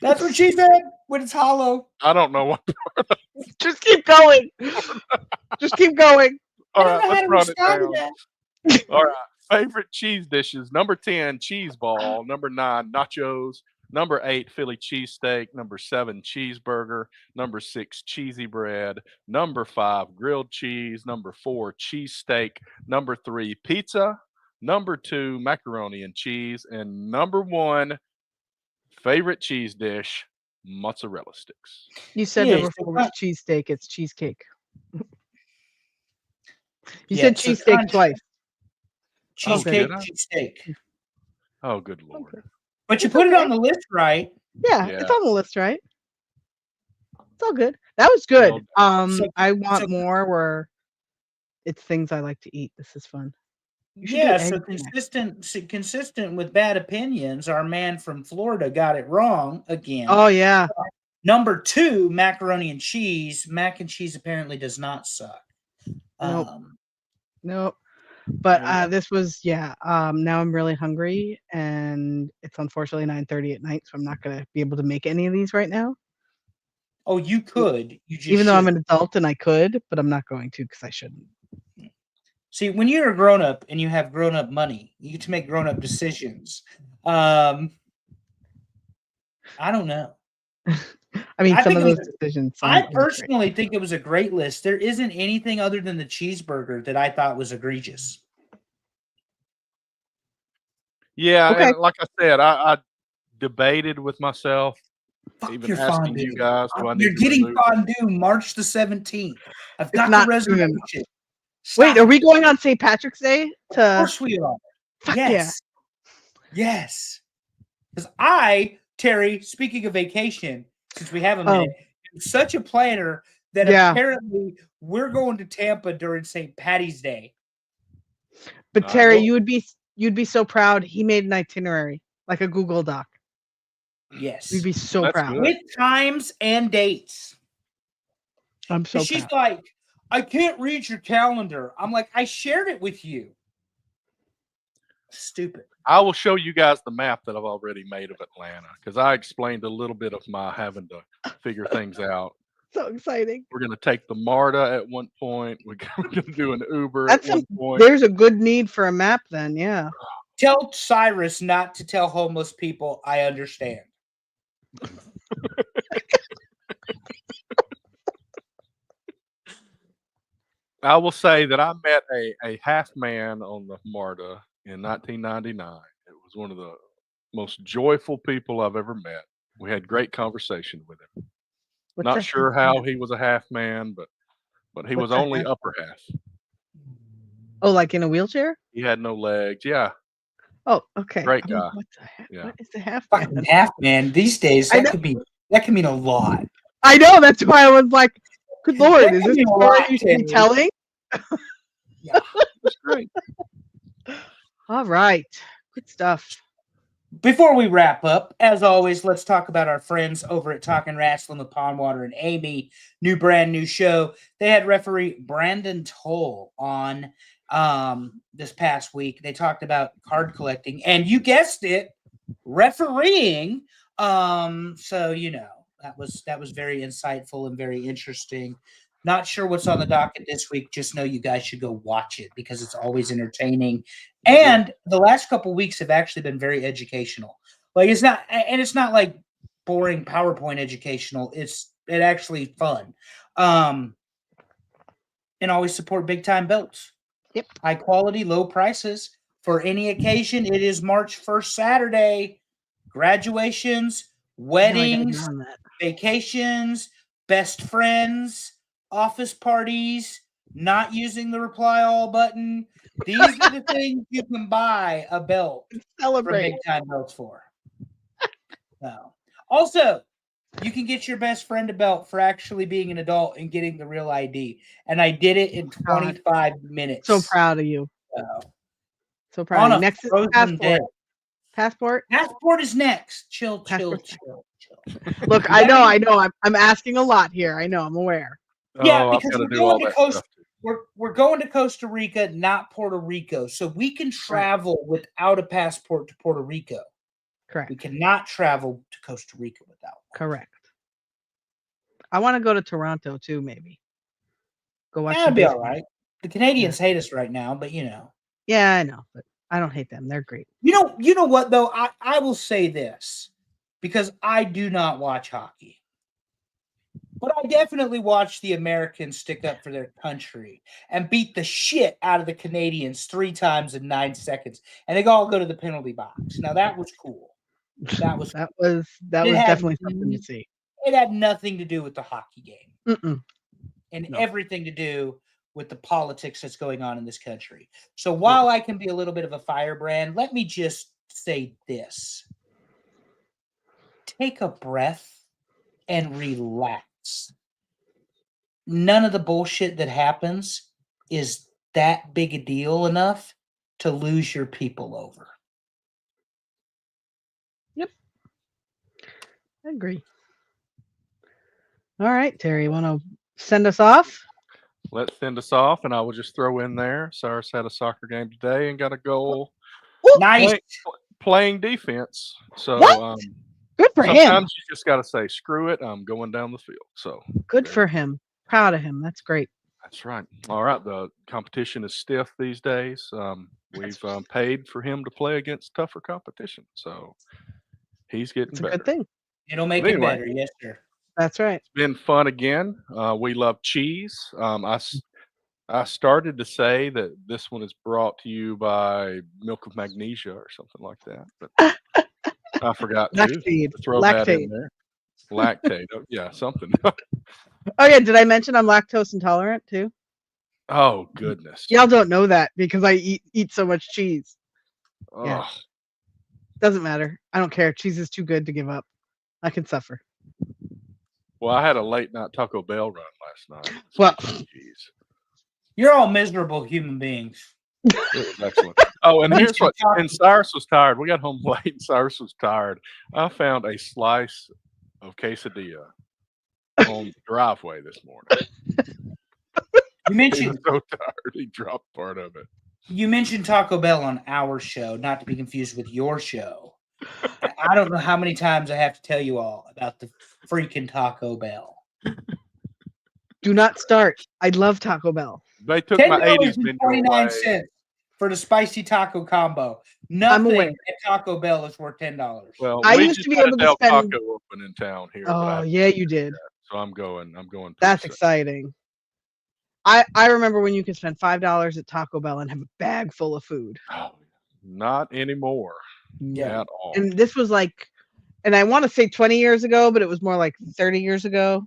That's what she said when it's hollow. I don't know what. Just keep going. Just keep going. All right, let's run it down. All right. Favorite cheese dishes. Number 10, cheese ball. Number 9, nachos. Number 8, Philly cheesesteak. Number 7, cheeseburger. Number 6, cheesy bread. Number 5, grilled cheese. Number 4, cheesesteak. Number 3, pizza. Number 2, macaroni and cheese. And number 1, favorite cheese dish, mozzarella sticks. You said number 4 was cheesesteak. It's cheesecake. You said cheesesteak twice. Cheesecake, cheesesteak. Oh, good Lord. Okay. But you put it on the list right. Yeah, it's on the list, right? It's all good. That was good. I want more where it's things I like to eat. This is fun. Yeah, so consistent with bad opinions, our man from Florida got it wrong again. Oh, yeah. Number 2, macaroni and cheese. Mac and cheese apparently does not suck. Nope. But this was, now I'm really hungry, and it's unfortunately 9:30 at night, so I'm not going to be able to make any of these right now. Oh, you could. You just Even though I'm an adult and I could, but I'm not going to because I shouldn't. See, when you're a grown-up and you have grown-up money, you get to make grown-up decisions. I don't know. I mean, some of those decisions. I personally think it was a great list. There isn't anything other than the cheeseburger that I thought was egregious. Yeah, Okay. and like I said, I debated with myself, Fuck even your asking fondue. you guys, do I need You're to getting remove? fondue March the 17th. I've It's got the not- reservation. Wait, Stop. are we going on St. Patrick's Day? Of course we are. Fuck Yes. Yes. Because Terry, speaking of vacation, since we have a minute, am such a planner that apparently we're going to Tampa during St. Patty's Day. But Terry, you'd be so proud. He made an itinerary, like a Google Doc. Yes. You'd be so proud. good. With times and dates. I'm so She's proud. like, I can't read your calendar. I'm like, I shared it with you. Stupid. I will show you guys the map that I've already made of Atlanta because I explained a little bit of my having to figure things out. So exciting. We're going to take the MARTA at one point. We're going to do an Uber at one point. There's a good need for a map then, yeah. Tell Cyrus not to tell homeless people I understand. I will say that I met a half man on the MARTA in 1999. It was one of the most joyful people I've ever met. We had great conversation with him. Not sure how he was a half man, but he was only upper half. Oh, like in a wheelchair? He had no legs. Yeah. Oh, okay. Great guy. What is the half Fucking man? half man these days that could mean a lot. I know, that's why I was like, good Lord, is this a story you should be telling? Yeah. That's great. All right. Good stuff. Before we wrap up, as always, let's talk about our friends over at Talking Wrestling with Pondwater and Amy. Brand new show. They had referee Brandon Toll on this past week. They talked about card collecting, and you guessed it, refereeing. So that was very insightful and very interesting. Not sure what's on the docket this week. Just know you guys should go watch it because it's always entertaining. And the last couple of weeks have actually been very educational. Like it's not like boring PowerPoint educational. It's actually fun. And always support big time belts. Yep. High quality, low prices for any occasion. It is March 1st, Saturday. Graduations, weddings, vacations, best friends, office parties, not using the reply all button. These are the things you can buy a belt from Big Time Belts for. No. Also, you can get your best friend a belt for actually being an adult and getting the real ID. And I did it in 25 minutes. So proud of you. So proud on of you. A Next is frozen day. Passport? Passport is next. Chill. Look, I know. I'm asking a lot here. I know. I'm aware. Yeah, because we're going to Costa Rica, not Puerto Rico. So we can travel without a passport to Puerto Rico. Correct. We cannot travel to Costa Rica without one. Correct. I want to go to Toronto too, maybe. Go watch. That'd be all right. The Canadians hate us right now, but Yeah, I know, but I don't hate them. They're great. You know what though? I will say this because I do not watch hockey. But I definitely watched the Americans stick up for their country and beat the shit out of the Canadians 3 times in 9 seconds. And they all go to the penalty box. Now that was cool. That was definitely something to see. It had nothing to do with the hockey game. And No. everything to do with the politics that's going on in this country. So while I can be a little bit of a firebrand, let me just say this. Take a breath and relax. None of the bullshit that happens is that big a deal enough to lose your people over. Yep. I agree. All right, Terry, you want to send us off? Let's send us off, and I will just throw in there. Cyrus had a soccer game today and got a goal. Nice. Playing defense. So good for him. Sometimes you just got to say, screw it. I'm going down the field. So good for him. Proud of him. That's great. That's right. All right. The competition is stiff these days. We've paid for him to play against tougher competition. So he's getting better. It's a good thing. It'll make it better. Yes, sir. That's right. It's been fun again. We love cheese. I started to say that this one is brought to you by Milk of Magnesia or something like that, but I forgot to Lactate. throw that in Lactate. there. Lactate. Oh, yeah, something. Oh yeah, did I mention I'm lactose intolerant too? Oh goodness. Y'all don't know that because I eat so much cheese. Yeah. Oh, Doesn't matter. I don't care. Cheese is too good to give up. I can suffer. well, I had a late night Taco Bell run last night. Well, Jeez. You're all miserable human beings. It was excellent. Oh, and here's what. And Cyrus was tired. We got home late, and Cyrus was tired. I found a slice of quesadilla on the driveway this morning. You He mentioned was so tired, he dropped part of it. you mentioned Taco Bell on our show, not to be confused with your show. I don't know how many times I have to tell you all about the freaking Taco Bell. do not start. I love Taco Bell. They took my 80s menu away. $10.29 for the spicy taco combo. Nothing aware. at Taco Bell is worth $10. Well, I we used just to be had able a to Del spend- Taco open in town here. but I Oh haven't yeah, been you there did. yet, so I'm going. pretty That's soon. exciting. I remember when you could spend $5 at Taco Bell and have a bag full of food. Oh, not anymore Yeah. at all. And this was like, and I want to say 20 years ago, but it was more like 30 years ago.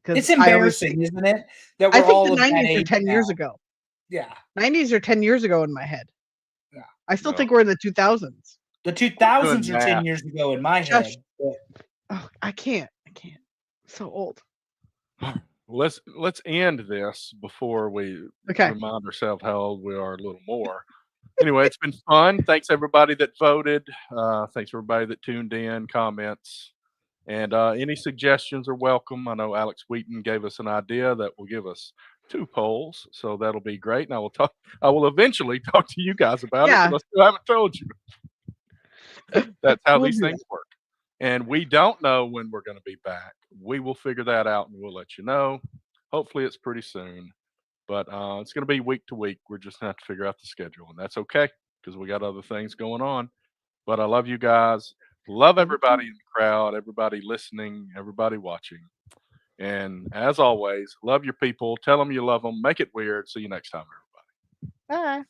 'Cause It's I always embarrassing, think- isn't it? That I we're think all the of that 90s are age 10 years now. ago. Yeah. 90s are 10 years ago in my head. Yeah. I still No. think we're in the 2000s. The 2000s are 10 math. years ago in my Shush. head. but Oh, I can't. I'm so old. Let's end this before we Okay. remind ourselves how old we are a little more. Anyway, it's been fun. Thanks everybody that voted. Thanks everybody that tuned in, comments, and any suggestions are welcome. I know Alex Wheaton gave us an idea that will give us 2 polls, so that'll be great. And I will eventually talk to you guys about Yeah. it, but I still haven't told you. That's how We'll these do things work. And we don't know when we're going to be back. We will figure that out and we'll let you know. Hopefully it's pretty soon. But it's going to be week to week. We're just going to have to figure out the schedule. And that's okay because we got other things going on. But I love you guys. Love everybody in the crowd, everybody listening, everybody watching. And as always, love your people. Tell them you love them. Make it weird. See you next time, everybody. Bye.